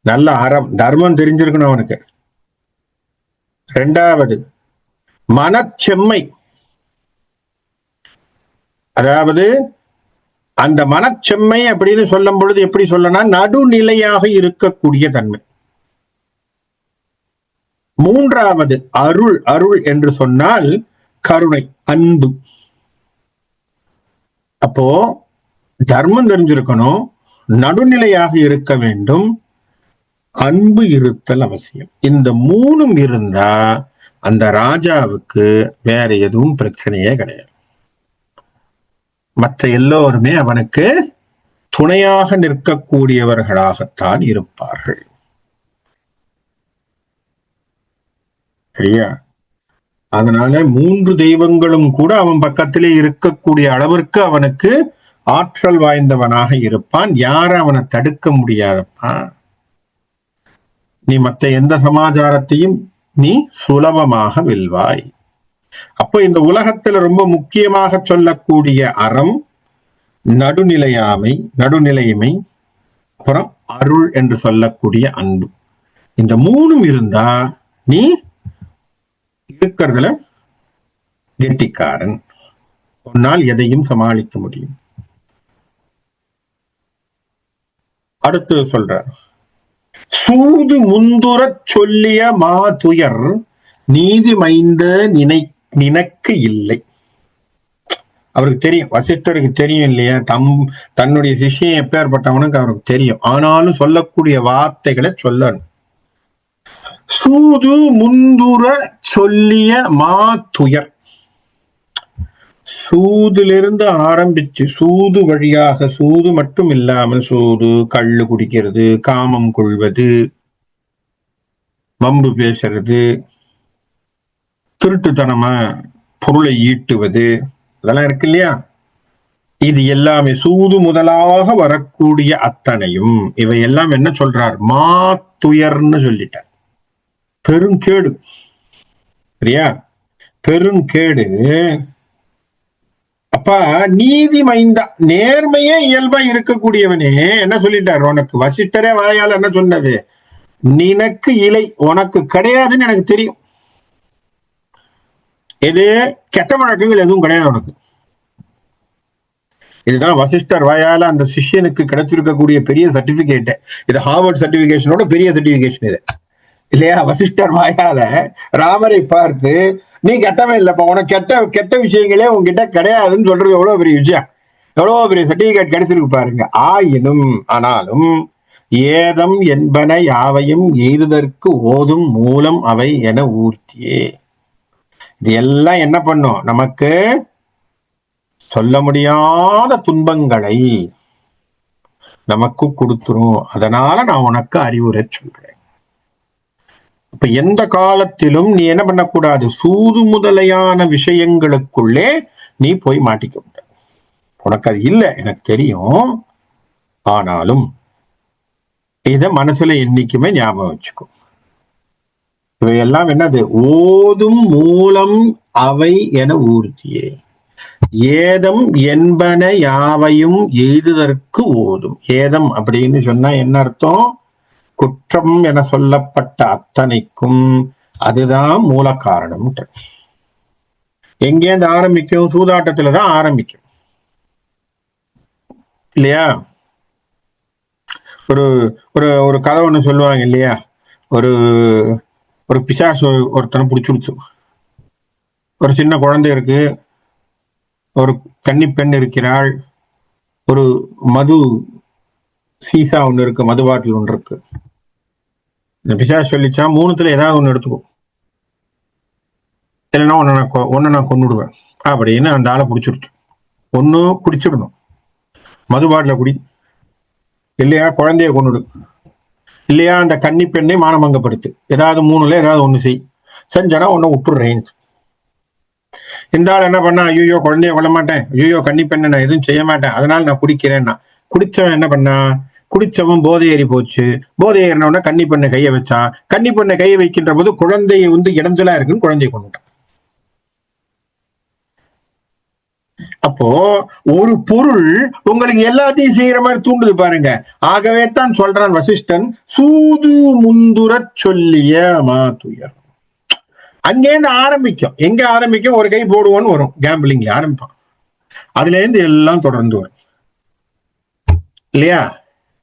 நல்ல அறம் தர்மம் தெரிஞ்சிருக்கணும் அவனுக்கு. இரண்டாவது மனச்செம்மை. அதாவது அந்த மனச்செம்மை அப்படின்னு சொல்லும் பொழுது எப்படி சொல்லணும், நடுநிலையாக இருக்கக்கூடிய தன்மை. மூன்றாவது அருள். அருள் என்று சொன்னால் கருணை, அன்பு. அப்போ தர்மம் தெரிஞ்சிருக்கணும், நடுநிலையாக இருக்க வேண்டும், அன்பு இருத்தல் அவசியம். இந்த மூணும் இருந்தா அந்த ராஜாவுக்கு வேற எதுவும் பிரச்சனையே கிடையாது. மற்ற எல்லோருமே அவனுக்கு துணையாக நிற்கக்கூடியவர்களாகத்தான் இருப்பார்கள். சரியா? அதனால 3 தெய்வங்களும் கூட அவன் பக்கத்திலே இருக்கக்கூடிய அளவிற்கு அவனுக்கு ஆற்றல் வாய்ந்தவனாக இருப்பான். யாரும் அவனை தடுக்க முடியாதப்பா. நீ மற்ற எந்த சமாச்சாரத்தையும் நீ சுலபமாக வெல்வாய். அப்போ இந்த உலகத்துல ரொம்ப முக்கியமாக சொல்லக்கூடிய அறம், நடுநிலைமை, அப்புறம் அருள் என்று சொல்லக்கூடிய அன்பு. இந்த மூணும் இருந்தா நீ இருக்கிறதுல கெட்டிக்காரன். உன்னால் எதையும் சமாளிக்க முடியும். அடுத்து சொல்றார், சூது முந்துர சொல்லிய மாதுயர் நீதி மைந்த நினைக்கு இல்லை. அவருக்கு தெரியும், வசிஷ்டருக்கு தெரியும் இல்லையா, தன்னுடைய சிஷ்யன் எப்பேற்பட்டவனுக்கு அவருக்கு தெரியும். ஆனாலும் சொல்லக்கூடிய வார்த்தைகளை சொல்லணும். சூது முந்துர சொல்லிய மாதுயர். சூதிலிருந்து ஆரம்பிச்சு சூது வழியாக, சூது மட்டும் இல்லாமல் சூது, கள்ளு குடிக்கிறது, காமம் கொள்வது, வம்பு பேசுறது, திருட்டுத்தனமா பொருளை ஈட்டுவது, அதெல்லாம் இருக்கு இல்லையா. இது எல்லாமே சூது முதலாக வரக்கூடிய அத்தனையும் இவையெல்லாம் என்ன சொல்றார், மாத்துயர்னு சொல்லிட்டார். பெருங்கேடு. சரியா? பெருங்கேடு. அப்ப நீதி மைந்தா, நேர்மையே இயல்பா இருக்கக்கூடியவனே என்ன சொல்லிட்டார், உனக்கு வசிஷ்டரே வாயால் என்ன சொன்னது, நினக்கு இலை, உனக்கு கிடையாதுன்னு எனக்கு தெரியும். இது கெட்ட வழக்கங்கள் எதுவும் கிடையாது உனக்கு. இதுதான் வசிஷ்டர் வாயால அந்த சிஷ்யனுக்கு கிடைச்சிருக்கக்கூடிய பெரிய சர்டிபிகேட். இது ஹார்வர்ட் சர்டிபிகேஷனோட பெரிய சர்டிபிகேஷன் இது இல்லையா. வசிஷ்டர் வாயால ராமரை பார்த்து நீ கெட்டவன் இல்லப்பா, உனக்கு கெட்ட விஷயங்களே உங்ககிட்ட கிடையாதுன்னு சொல்றது எவ்வளவு பெரிய விஷயம், எவ்வளவு பெரிய சர்டிபிகேட் கிடைச்சிருக்கு பாருங்க. ஆனாலும் ஏதம் என்பன யாவையும் எய்துதற்கு ஓதும் மூலம் அவை என ஊர்த்தியே. இது எல்லாம் என்ன பண்ணும், நமக்கு சொல்ல முடியாத துன்பங்களை நமக்கு கொடுத்துரும். அதனால நான் உனக்கு அறிவுரை சொல்றேன். இப்ப எந்த காலத்திலும் நீ என்ன பண்ணக்கூடாது, சூது முதலையான விஷயங்களுக்குள்ளே நீ போய் மாட்டிக்க கூடாது. உனக்கு அது இல்லை எனக்கு தெரியும், ஆனாலும் இத மனசுல என்னைக்குமே ஞாபகம் வச்சுக்கோ. இவையெல்லாம் என்னது, ஓதும் மூலம் அவை என ஊர்த்தியே. ஏதம் என்பன யாவையும் எய்துதற்கு ஓதும். ஏதம் அப்படின்னு சொன்னா என்ன அர்த்தம், குற்றம் என சொல்லப்பட்ட அத்தனைக்கும் அதுதான் மூல காரணம். எங்கேருந்து ஆரம்பிக்கும், சூதாட்டத்துலதான் ஆரம்பிக்கும் இல்லையா. ஒரு ஒரு ஒரு கதை ஒண்ணு சொல்லுவாங்க இல்லையா, ஒரு ஒரு பிசாசு ஒருத்தனை பிடிச்சுடுச்சு. ஒரு சின்ன குழந்தை இருக்கு, ஒரு கன்னி பெண் இருக்கிறாள், ஒரு மது சீசா ஒண்ணு இருக்கு, மது பாட்டில் ஒன்று இருக்கு. இந்த பிசாசு சொல்லிச்சா, மூணுத்துல ஏதாவது ஒண்ணு எடுத்துக்கோ, இல்லைன்னா ஒன்னு நான் கொன்னுடுவேன் அப்படின்னு அந்த ஆளை பிடிச்சிடுச்சு. ஒண்ணு குடிச்சிடணும், மது பாட்டில குடி, இல்லையா குழந்தைய கொன்னுடு, இல்லையா அந்த கன்னி பெண்ணை மானமங்கப்படுத்து, ஏதாவது மூணுல ஏதாவது ஒண்ணு செஞ்சனா ஒண்ணு விட்டுடுறேன். இந்த ஆள் என்ன பண்ணா, ஐயோ குழந்தைய கொள்ள மாட்டேன், ஐயோ கன்னி பெண்ணை நான் எதுவும் செய்ய மாட்டேன், அதனால நான் குடிக்கிறேன்னா. குடிச்சவன் என்ன பண்ணா, குடிச்சவன் போதை ஏறி போச்சு. போதை ஏறினவன கன்னி பெண்ணை கைய வச்சான். கன்னி பெண்ணை கையை வைக்கின்ற போது குழந்தைய இடைஞ்சலா இருக்குன்னு குழந்தைய கொண்டுட்டான். அப்போ ஒரு பொருள் உங்களுக்கு எல்லாத்தையும் செய்யற மாதிரி தூண்டுது பாருங்க. ஆகவே தான் சொல்றான் வசிஷ்டன், சூது முந்துர சொல்லிய மாதுயர். அங்கேருந்து ஆரம்பிக்கும். எங்க ஆரம்பிக்கும்? ஒரு கை போடுவோன்னு வரும், கேம்பிளிங்ல ஆரம்பிப்பான். அதுல இருந்து எல்லாம் தொடர்ந்து வரும் இல்லையா?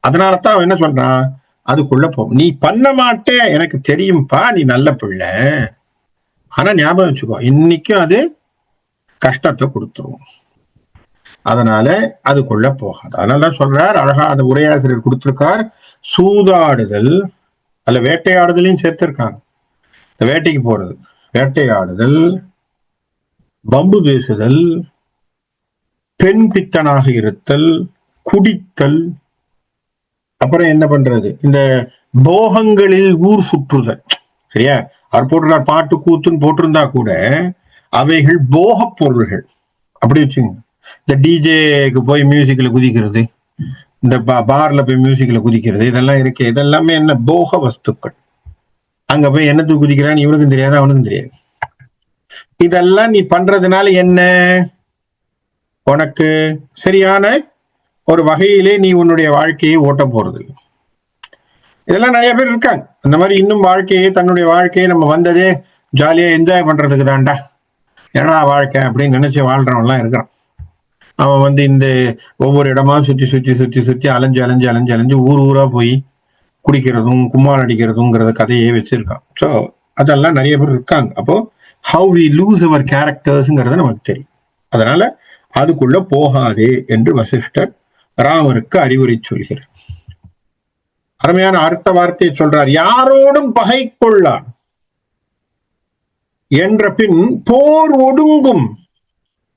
அதனாலதான் அவன் என்ன சொல்றான், அதுக்குள்ள போ. நீ பண்ண மாட்டே எனக்கு தெரியும்பா, நீ நல்ல பிள்ளை. ஆனா ஞாபகம் வச்சுக்கோ, இன்னைக்கும் அது கஷ்டத்தை கொடுத்துரும். அதனால அதுக்குள்ள போகாது. அதனாலதான் சொல்றார் அழகா அந்த உரையாசிரியர் கொடுத்திருக்கார், சூதாடுதல் அல்ல வேட்டையாடுதலையும் சேர்த்திருக்காங்க. இந்த வேட்டைக்கு போறது, வேட்டையாடுதல், பம்பு பேசுதல், பெண் பித்தனாக இருத்தல், குடித்தல், அப்புறம் என்ன பண்றது, இந்த போகங்களில் ஊர் சுற்றுதல். சரியா? அவர் போட்டிருக்கார் பாட்டு கூத்துன்னு போட்டிருந்தா கூட அவைகள் போக பொருள்கள். அப்படி வச்சுங்க. இந்த டிஜேக்கு போய் மியூசிக்ல குதிக்கிறது, இந்த பார்ல போய் மியூசிக்ல குதிக்கிறது, இதெல்லாம் இருக்கு. இதெல்லாமே என்ன? போக வஸ்துக்கள். அங்க போய் என்னத்துக்கு குதிக்கிறான்னு இவனுக்கும் தெரியாது, அவனுக்கும் தெரியாது. இதெல்லாம் நீ பண்றதுனால என்ன? உனக்கு சரியான ஒரு வகையிலே நீ உன்னுடைய வாழ்க்கையை ஓட்ட போறது. இதெல்லாம் நிறைய பேர் இருக்காங்க அந்த மாதிரி. இன்னும் வாழ்க்கையை, தன்னுடைய வாழ்க்கையை நம்ம வந்ததே ஜாலியா என்ஜாய் பண்றதுக்கு தான்டா, ஏன்னா வாழ்க்கை அப்படின்னு நினைச்சு வாழ்றவன்லாம் இருக்கிறான். அவன் இந்த ஒவ்வொரு இடமா சுத்தி சுத்தி சுத்தி சுத்தி அலைஞ்சு அலைஞ்சு அலைஞ்சு அலைஞ்சு ஊர் ஊரா போய் குடிக்கிறதும் கும்மாள் அடிக்கிறதுங்கிறத கதையே வச்சிருக்கான். ஸோ அதெல்லாம் நிறைய பேர் இருக்காங்க. அப்போ ஹவு வி லூஸ் அவர் கேரக்டர்ஸ்ங்கிறத நமக்கு தெரியும். அதனால அதுக்குள்ள போகாதே என்று வசிஷ்டர் ராமருக்கு அறிவுரை சொல்கிறார். அருமையான அடுத்த வார்த்தையை சொல்றார், யாரோடும் பகை கொள்ளான் என்ற பின் போர் ஒடுங்கும்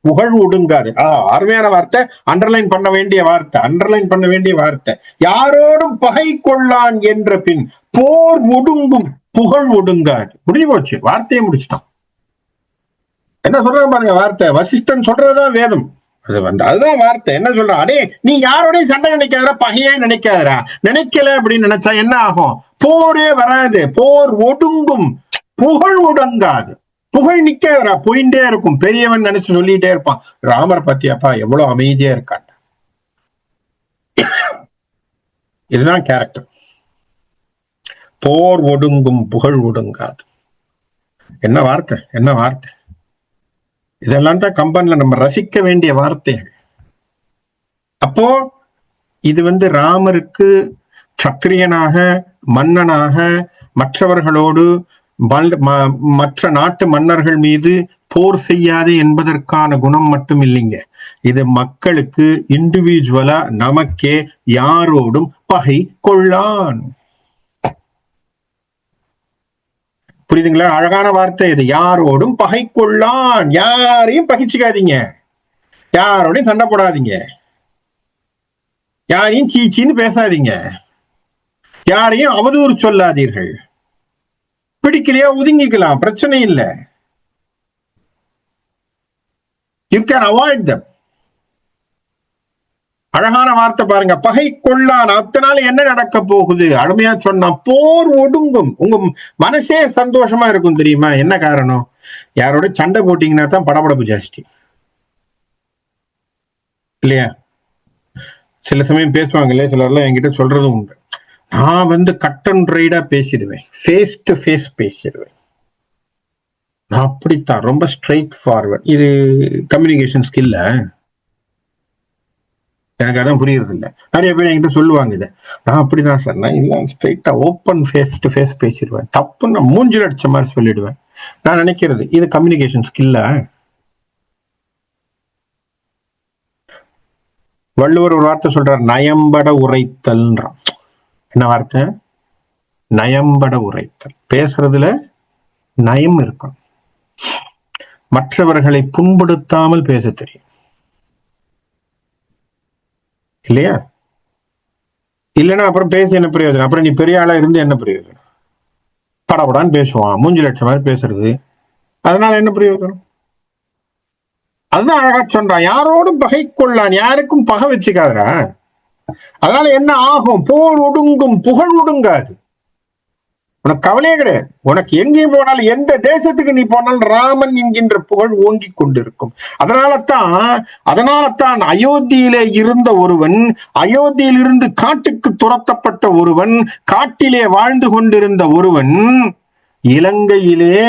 புகழ் ஒடுங்காது. அருமையான வார்த்தை, அண்டர்லைன் பண்ண வேண்டிய வார்த்தை, அண்டர்லைன் பண்ண வேண்டிய வார்த்தை. யாரோடும் பகை கொள்ளான் என்ற பின் போர் ஒடுங்கும் புகழ் ஒடுங்காது. முடிஞ்சு போச்சு, வார்த்தையை முடிச்சிட்டான். என்ன சொல்றாங்க பாருங்க வார்த்தை. வசிஷ்டன் சொல்றதுதான் வேதம். அதுதான் வார்த்தை. என்ன சொல்ற, அடே நீ யாரோடையும் சண்டை நினைக்காதரா, பகையே நினைக்காதரா. நினைக்கல அப்படின்னு நினைச்சா என்ன ஆகும்? போரே வராது, போர் ஒடுங்கும் புகழ் ஒடுங்காது. புகழ் நிக்காதரா, போயிட்டே இருக்கும். பெரியவன் நினைச்சு சொல்லிட்டே இருப்பான், ராமர் பத்தியாப்பா எவ்வளவு அமைதியா இருக்காங்க. இதுதான் கேரக்டர். போர் ஒடுங்கும் புகழ் ஒடுங்காது. என்ன வார்த்தை, என்ன வார்த்தை. இதெல்லாம் தான் கம்பன்ல நம்ம ரசிக்க வேண்டிய வார்த்தைகள். அப்போ இது ராமருக்கு சத்திரியனாக, மன்னனாக, மற்றவர்களோடு, மற்ற நாட்டு மன்னர்கள் மீது போர் செய்யாது என்பதற்கான குணம் மட்டும் இல்லைங்க. இது மக்களுக்கு இண்டிவிஜுவலா நமக்கே யாரோடும் பகை கொள்ளான். புரியுதுங்களா? அழகான வார்த்தை இது. யாரோடும் பகை கொள்ளான். யாரையும் பகிச்சுக்காதீங்க, யாரோடையும் சண்டை போடாதீங்க, யாரையும் சீச்சின்னு பேசாதீங்க, யாரையும் அவதூறு சொல்லாதீர்கள். பிடிக்கலையா ஒதுங்கிக்கலாம், பிரச்சனை இல்லை. யூ கேன் அவாய்ட் தம். அழகான வார்த்தை பாருங்க, பகை கொள்ளான். அத்தனால என்ன நடக்க போகுது? அருமையா சொன்னா, போர் ஒடுங்கும். உங்க மனசே சந்தோஷமா இருக்கும். தெரியுமா என்ன காரணம்? யாரோட சண்டை போட்டீங்கன்னா தான் படபடப்பு ஜாஸ்தி இல்லையா? சில சமயம் பேசுவாங்க இல்லையா, சிலர்லாம் என்கிட்ட சொல்றதும் உண்டு. நான் கட் அண்ட் ரைடா பேசிடுவேன், ஃபேஸ் டு ஃபேஸ் பேசிடுவேன். நான் அப்படித்தான், ரொம்ப ஸ்ட்ரைட் ஃபார்வர்ட். இது கம்யூனிகேஷன் ஸ்கில்ல எனக்கு அதான் புரியுறது இல்லை. நிறைய பேர் என்கிட்ட சொல்லுவாங்க இதை, நான் அப்படிதான் சார், நான் இல்லை ஸ்ட்ரைட்டா ஓப்பன் ஃபேஸ் டு ஃபேஸ் பேசிடுவேன். தப்புன்னு மூஞ்சில் அடிச்ச மாதிரி சொல்லிடுவேன். நான் நினைக்கிறது இது கம்யூனிகேஷன் ஸ்கில்ல. வள்ளுவர் ஒரு வார்த்தை சொல்றார், நயம்பட உரைத்தல்ன்றான். என்ன வார்த்தை? நயம்பட உரைத்தல். பேசுறதுல நயம் இருக்கும். மற்றவர்களை புண்படுத்தாமல் பேச தெரியும் இல்லையா? இல்லைன்னா அப்புறம் பேச என்ன பிரயோஜனம்? அப்புறம் நீ பெரிய ஆளா இருந்து என்ன பிரயோஜனம்? படப்படான்னு பேசுவான், மூஞ்சி லட்சம் மாதிரி பேசுறது, அதனால என்ன பிரயோஜனம்? அதுதான் அழகா சொல்றான், யாரோடும் பகை கொள்ளான். யாருக்கும் பகை வச்சுக்காதரா. அதனால என்ன ஆகும்? போர் ஒடுங்கும் புகழ் ஒடுங்காது. உனக்கு கவலையே கிடையாது. உனக்கு எங்கேயும் போனாலும், எந்த தேசத்துக்கு நீ போனாலும் ராமன் என்கின்ற புகழ் ஓங்கி கொண்டிருக்கும். அதனாலத்தான் அயோத்தியிலே இருந்த ஒருவன், அயோத்தியில் இருந்து காட்டுக்கு துரத்தப்பட்ட ஒருவன், காட்டிலே வாழ்ந்து கொண்டிருந்த ஒருவன், இலங்கையிலே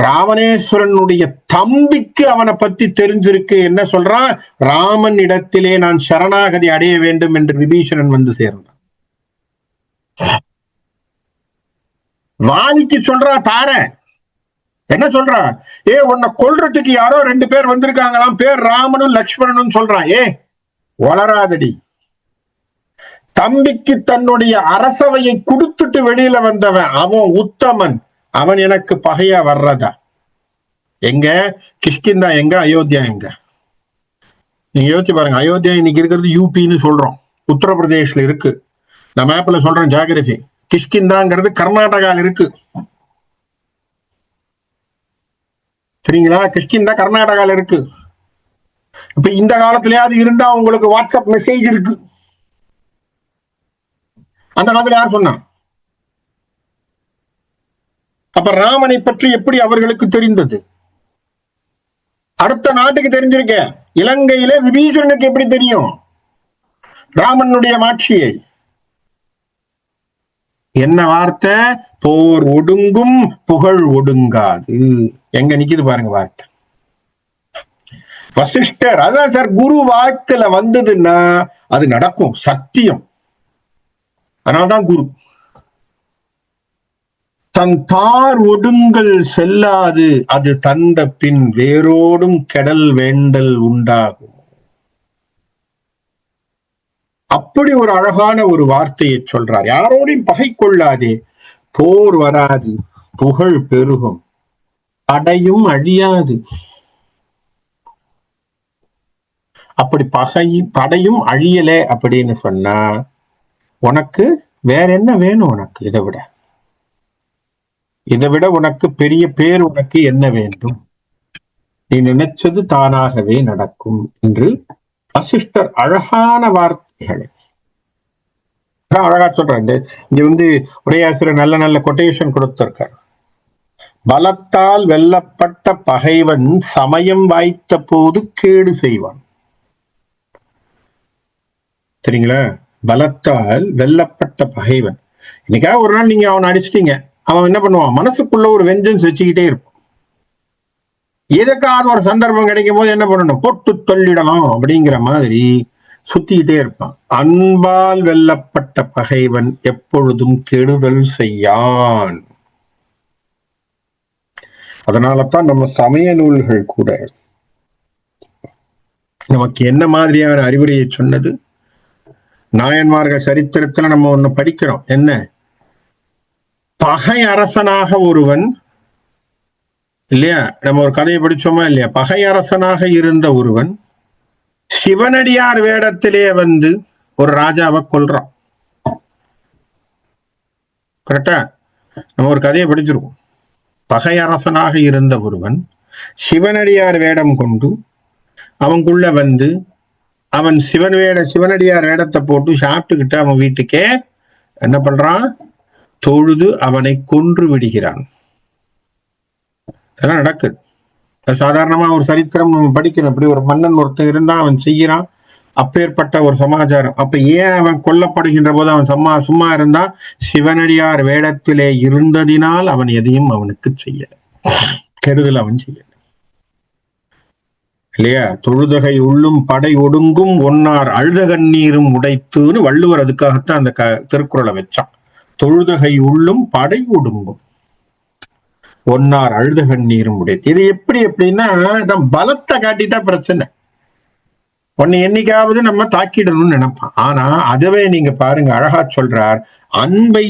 ராவணேஸ்வரனுடைய தம்பிக்கு அவனை பத்தி தெரிஞ்சிருக்கு. என்ன சொல்றான்? ராமன் இடத்திலே நான் சரணாகதி அடைய வேண்டும் என்று விபீஷணன் வந்து சேர்ந்தான். வாலிக்கு சொல்றா தார, என்ன சொல்றா? உன்னை கொல்றதுக்கு யாரோ 2 பேர் வந்திருக்காங்களாம், பேர் ராமனும் லக்ஷ்மணனும் சொல்றான். வளராதடி. தம்பிக்கு தன்னுடைய அரசவையை கொடுத்துட்டு வெளியில வந்தவன் அவன் உத்தமன், அவன் எனக்கு பகையா வர்றதா? எங்க கிஷ்கிந்தா எங்க, அயோத்தியா எங்க? நீங்க யோசிச்சு பாருங்க. அயோத்தியா இன்னைக்கு இருக்கிறது யூபின்னு சொல்றோம், உத்தரப்பிரதேஷ்ல இருக்கு. நான் மேப்ல சொல்றேன் ஜியோகிராபி. கிஷ்கிந்தாங்கிறது கர்நாடகால இருக்கு, சரிங்களா? கிஷ்கிந்தா கர்நாடகால இருக்கு. இப்ப இந்த காலத்திலேயாவது இருந்தா உங்களுக்கு வாட்ஸ்அப் மெசேஜ் இருக்கு. அந்த காலத்துல யார் சொன்னா? அப்ப ராமனை பற்றி எப்படி அவர்களுக்கு தெரிந்தது? அடுத்த நாட்டுக்கு தெரிஞ்சிருக்க. இலங்கையில விபீஷணனுக்கு எப்படி தெரியும் ராமனுடைய மாட்சியை? என்ன வார்த்தை? போர் ஒடுங்கும் புகழ் ஒடுங்காது. எங்க நிக்குது பாருங்க வார்த்தை. வசிஷ்டர், அதான் சார், குரு வாக்குல வந்ததுன்னா அது நடக்கும், சத்தியம். அதனால்தான் குரு. தன் தார் ஒடுங்கல் செல்லாது, அது தந்த பின் வேரோடும் கெடல் வேண்டல் உண்டாகும். அப்படி ஒரு அழகான ஒரு வார்த்தையை சொல்றார். யாரோடையும் பகை கொள்ளாதே, போர் வராது, புகழ் பெருகும், படையும் அழியாது. அப்படி படையும் அழியல அப்படின்னு சொன்னா உனக்கு வேற என்ன வேணும்? உனக்கு இதை விட உனக்கு பெரிய பேர் உனக்கு என்ன வேண்டும்? நீ நினைச்சது தானாகவே நடக்கும் என்று வசிஷ்டர் அழகான வார்த்தைகள் அழகா சொல்றாங்க. இங்க உரையாசிரியர் நல்ல நல்ல கொட்டேஷன் கொடுத்திருக்கார். பலத்தால் வெல்லப்பட்ட பகைவன் சமயம் வாய்த்த போது கேடு செய்வான். சரிங்களா? பலத்தால் வெல்லப்பட்ட பகைவன். இன்னைக்காக ஒரு நாள் நீங்க அவனை அடிச்சிட்டீங்க, அவன் என்ன பண்ணுவான்? மனசுக்குள்ள ஒரு வெஞ்சன்ஸ் வச்சுக்கிட்டே இருப்பான். எதுக்காவது ஒரு சந்தர்ப்பம் கிடைக்கும் போது என்ன பண்ணணும்? போட்டு தள்ளிடலாம் அப்படிங்கிற மாதிரி சுத்திக்கிட்டே இருப்பான். அன்பால் வெல்லப்பட்ட பகைவன் எப்பொழுதும் கெடுதல் செய்யான். அதனாலதான் நம்ம சமய நூல்கள் கூட நமக்கு என்ன மாதிரியான அறிவுரையை சொன்னது? நாயன்மார்கள் சரித்திரத்துல நம்ம ஒண்ணு படிக்கிறோம். என்ன? பகை அரசனாக ஒருவன் இல்லையா? நம்ம ஒரு கதையை படிச்சோமா இல்லையா? பகை அரசனாக இருந்த ஒருவன் சிவனடியார் வேடத்திலே ஒரு ராஜாவை கொல்றான். கரெக்டா? நம்ம ஒரு கதையை படிச்சிருக்கோம். பகை அரசனாக இருந்த ஒருவன் சிவனடியார் வேடம் கொண்டு அவனுக்குள்ள அவன் சிவனடியார் வேடத்தை போட்டு சாப்பிட்டுக்கிட்டு அவன் வீட்டுக்கே என்ன பண்றான்? தொழுது அவனை கொன்று விடுகிறான். அதெல்லாம் நடக்குது. சாதாரணமா ஒரு சரித்திரம் நம்ம படிக்கணும். அப்படி ஒரு மன்னன் ஒருத்தன் இருந்தா அவன் செய்யறான், அப்பேற்பட்ட ஒரு சமாச்சாரம். அப்ப ஏன் அவன் கொல்லப்படுகின்ற போது அவன் சும்மா இருந்தா? சிவனடியார் வேடத்திலே இருந்ததினால் அவன் எதையும் அவனுக்கு செய்யல, கெடுதல் அவன் செய்யல, இல்லையா? தொழுதகை உள்ளும் படை ஒடுங்கும் ஒன்னார் அழுத கண்ணீரும் உடைத்துன்னு வள்ளுவர் அதுக்காகத்தான் அந்த திருக்குறளை வச்சான். தொழுதகை உள்ளும் படை ஒடுங்கும் ஒன்னார் அழுத கண்ணீரும் உடைத்து. இது எப்படின்னா பலத்தை காட்டிட்டா பிரச்சனை. உன்னை என்னைக்காவது நம்ம தாக்கிடணும்னு நினைப்பான். ஆனா அதுவே நீங்க பாருங்க, அழகா சொல்றார், அன்பை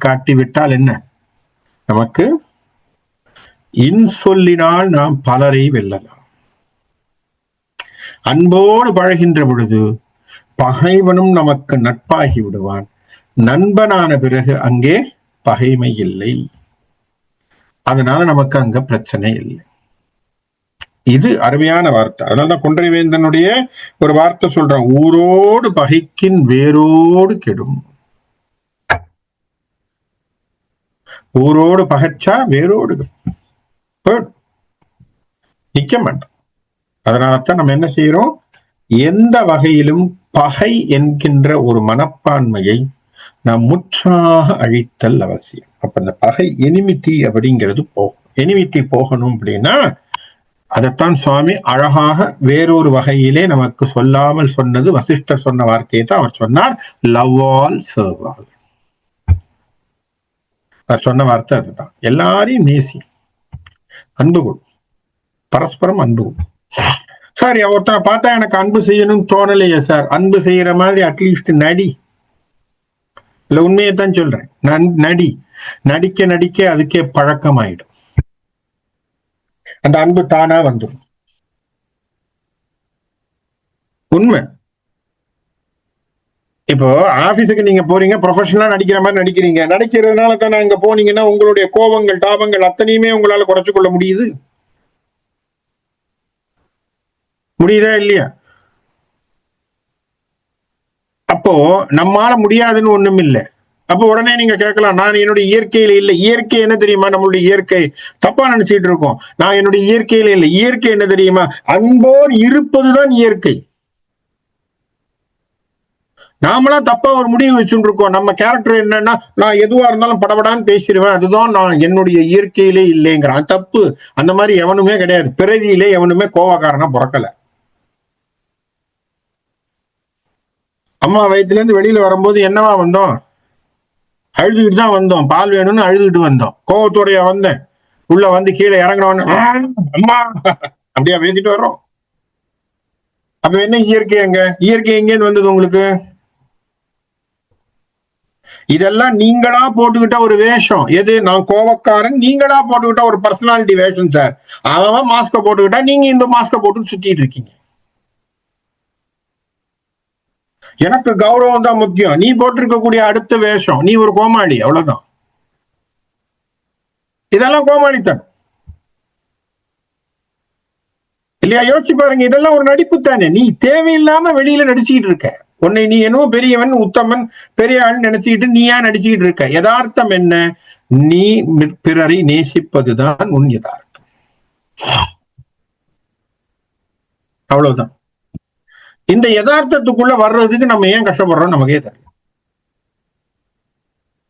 காட்டிவிட்டால் என்ன? நமக்கு இன்சொல்லினால் நாம் பலரை வெல்லலாம். அன்போடு பழகின்ற பொழுது பகைவனும் நமக்கு நட்பாகி விடுவான். நண்பனான பிறகு அங்கே பகைமை இல்லை. அதனால நமக்கு அங்க பிரச்சனை இல்லை. இது அருமையான வார்த்தை. அதனாலதான் கொன்றைவேந்தனுடைய ஒரு வார்த்தை சொல்றான், ஊரோடு பகைக்கின் வேரோடு கெடும். ஊரோடு பகைச்சா வேரோடு நிக்க மாட்டோம். அதனாலதான் நம்ம என்ன செய்யறோம், எந்த வகையிலும் பகை என்கின்ற ஒரு மனப்பான்மையை நாம் முற்றாக அழித்தல் அவசியம். அப்ப இந்த பகை எனிமிட்டி அப்படிங்கிறது போகும். எனிமிட்டி போகணும் அப்படின்னா அதைத்தான் சுவாமி அழகாக வேறொரு வகையிலே நமக்கு சொல்லாமல் சொன்னது. வசிஷ்டர் சொன்ன வார்த்தையை தான் அவர் சொன்னார், லவ் ஆல் சர்வ் ஆல். அவர் சொன்ன வார்த்தை அதுதான். எல்லாரையும் நேசி, அன்பு கொடு, பரஸ்பரம் அன்பு கொடு. சார் ஒருத்தனை பார்த்தா எனக்கு அன்பு செய்யணும்னு தோணலையே சார், அன்பு செய்யற மாதிரி அட்லீஸ்ட் நடி. இல்ல உண்மையைத்தான் சொல்றேன், நடி. நடிக்க நடிக்க அதுக்கே பழக்கமாயிடும், அந்த அன்பு தானா வந்துடும். உண்மை. இப்போ ஆபீஸுக்கு நீங்க போறீங்க, ப்ரொஃபஷனலா நடிக்கிற மாதிரி நடிக்கிறீங்க. நடிக்கிறதுனால தானே அங்க போனீங்கன்னா உங்களுடைய கோபங்கள் தாபங்கள் அத்தனையுமே உங்களால குறைச்சு கொள்ள முடியுதா இல்லையா? அப்போ நம்மால முடியாதுன்னு ஒண்ணும் இல்லை. அப்போ உடனே நீங்க கேட்கலாம், நான் என்னுடைய இயற்கையில இல்லை. இயற்கை என்ன தெரியுமா? நம்மளுடைய இயற்கை தப்பா நினைச்சிட்டு இருக்கோம். நான் என்னுடைய இயற்கையில இல்லை. இயற்கை என்ன தெரியுமா? அன்போடு இருப்பதுதான் இயற்கை. நாமளா தப்பா ஒரு முடிவு வச்சுட்டு இருக்கோம். நம்ம கேரக்டர் என்னன்னா, நான் எதுவா இருந்தாலும் படபடான்னு பேசிடுவேன், அதுதான் நான் என்னுடைய இயற்கையிலே இல்லைங்கிறான். தப்பு. அந்த மாதிரி எவனுமே கிடையாது. பிறவியிலே எவனுமே கோவக்காரனா பிறக்கல. அம்மா வயிற்றுல இருந்து வெளியில வரும்போது என்னவா வந்தோம்? அழுதுகிட்டு தான் வந்தோம். பால் வேணும்னு அழுதுகிட்டு வந்தோம். கோவத்தோடைய வந்தேன். உள்ள வந்து கீழே இறங்கினோன்னு அம்மா அப்படியா பேசிட்டு வர்றோம். அப்ப என்ன இயற்கை? அங்க இயற்கை எங்கேருந்து வந்தது உங்களுக்கு? இதெல்லாம் நீங்களா போட்டுக்கிட்ட ஒரு வேஷம். எது? நான் கோவக்காரன் நீங்களா போட்டுக்கிட்ட ஒரு பர்சனாலிட்டி வேஷம் சார். அவன் மாஸ்க போட்டுக்கிட்டா நீங்க இந்த மாஸ்க போட்டு சுத்திட்டு இருக்கீங்க. எனக்கு கௌரவம் தான் முக்கியம். நீ போட்டிருக்கக்கூடிய அடுத்த வேஷம், நீ ஒரு கோமாளி, அவ்வளவுதான். இதெல்லாம் கோமாளித்தனம் இல்லையா? யோசிச்சு பாருங்க. இதெல்லாம் ஒரு நடிப்பு தானே. நீ தேவையில்லாம வெளியில நடிச்சுக்கிட்டு இருக்க. உன்னை நீ என்னவோ பெரியவன், உத்தமன், பெரிய ஆள் நினைச்சுக்கிட்டு நீயா நடிச்சுக்கிட்டு இருக்க. யதார்த்தம் என்ன? நீ பிறரை நேசிப்பதுதான் உன் யதார்த்தம். அவ்வளவுதான். இந்த யதார்த்தத்துக்குள்ள வர்றதுக்கு நம்ம ஏன் கஷ்டப்படுறோம் நமக்கே தெரியல.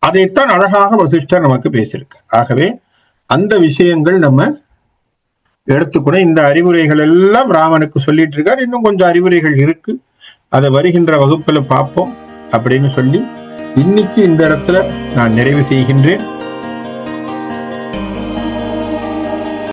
அதைத்தான் அழகாக வசிஷ்டர் நமக்கு பேசியிருக்கு. ஆகவே அந்த விஷயங்கள் நம்ம எடுத்துக்கூட இந்த அறிவுரைகள் எல்லாம் ராமனுக்கு சொல்லிட்டு இருக்காரு. இன்னும் கொஞ்சம் அறிவுரைகள் இருக்கு, அதை வருகின்ற வகுப்புல பார்ப்போம் அப்படின்னு சொல்லி இன்னைக்கு இந்த இடத்துல நான் நிறைவு செய்கின்றேன்.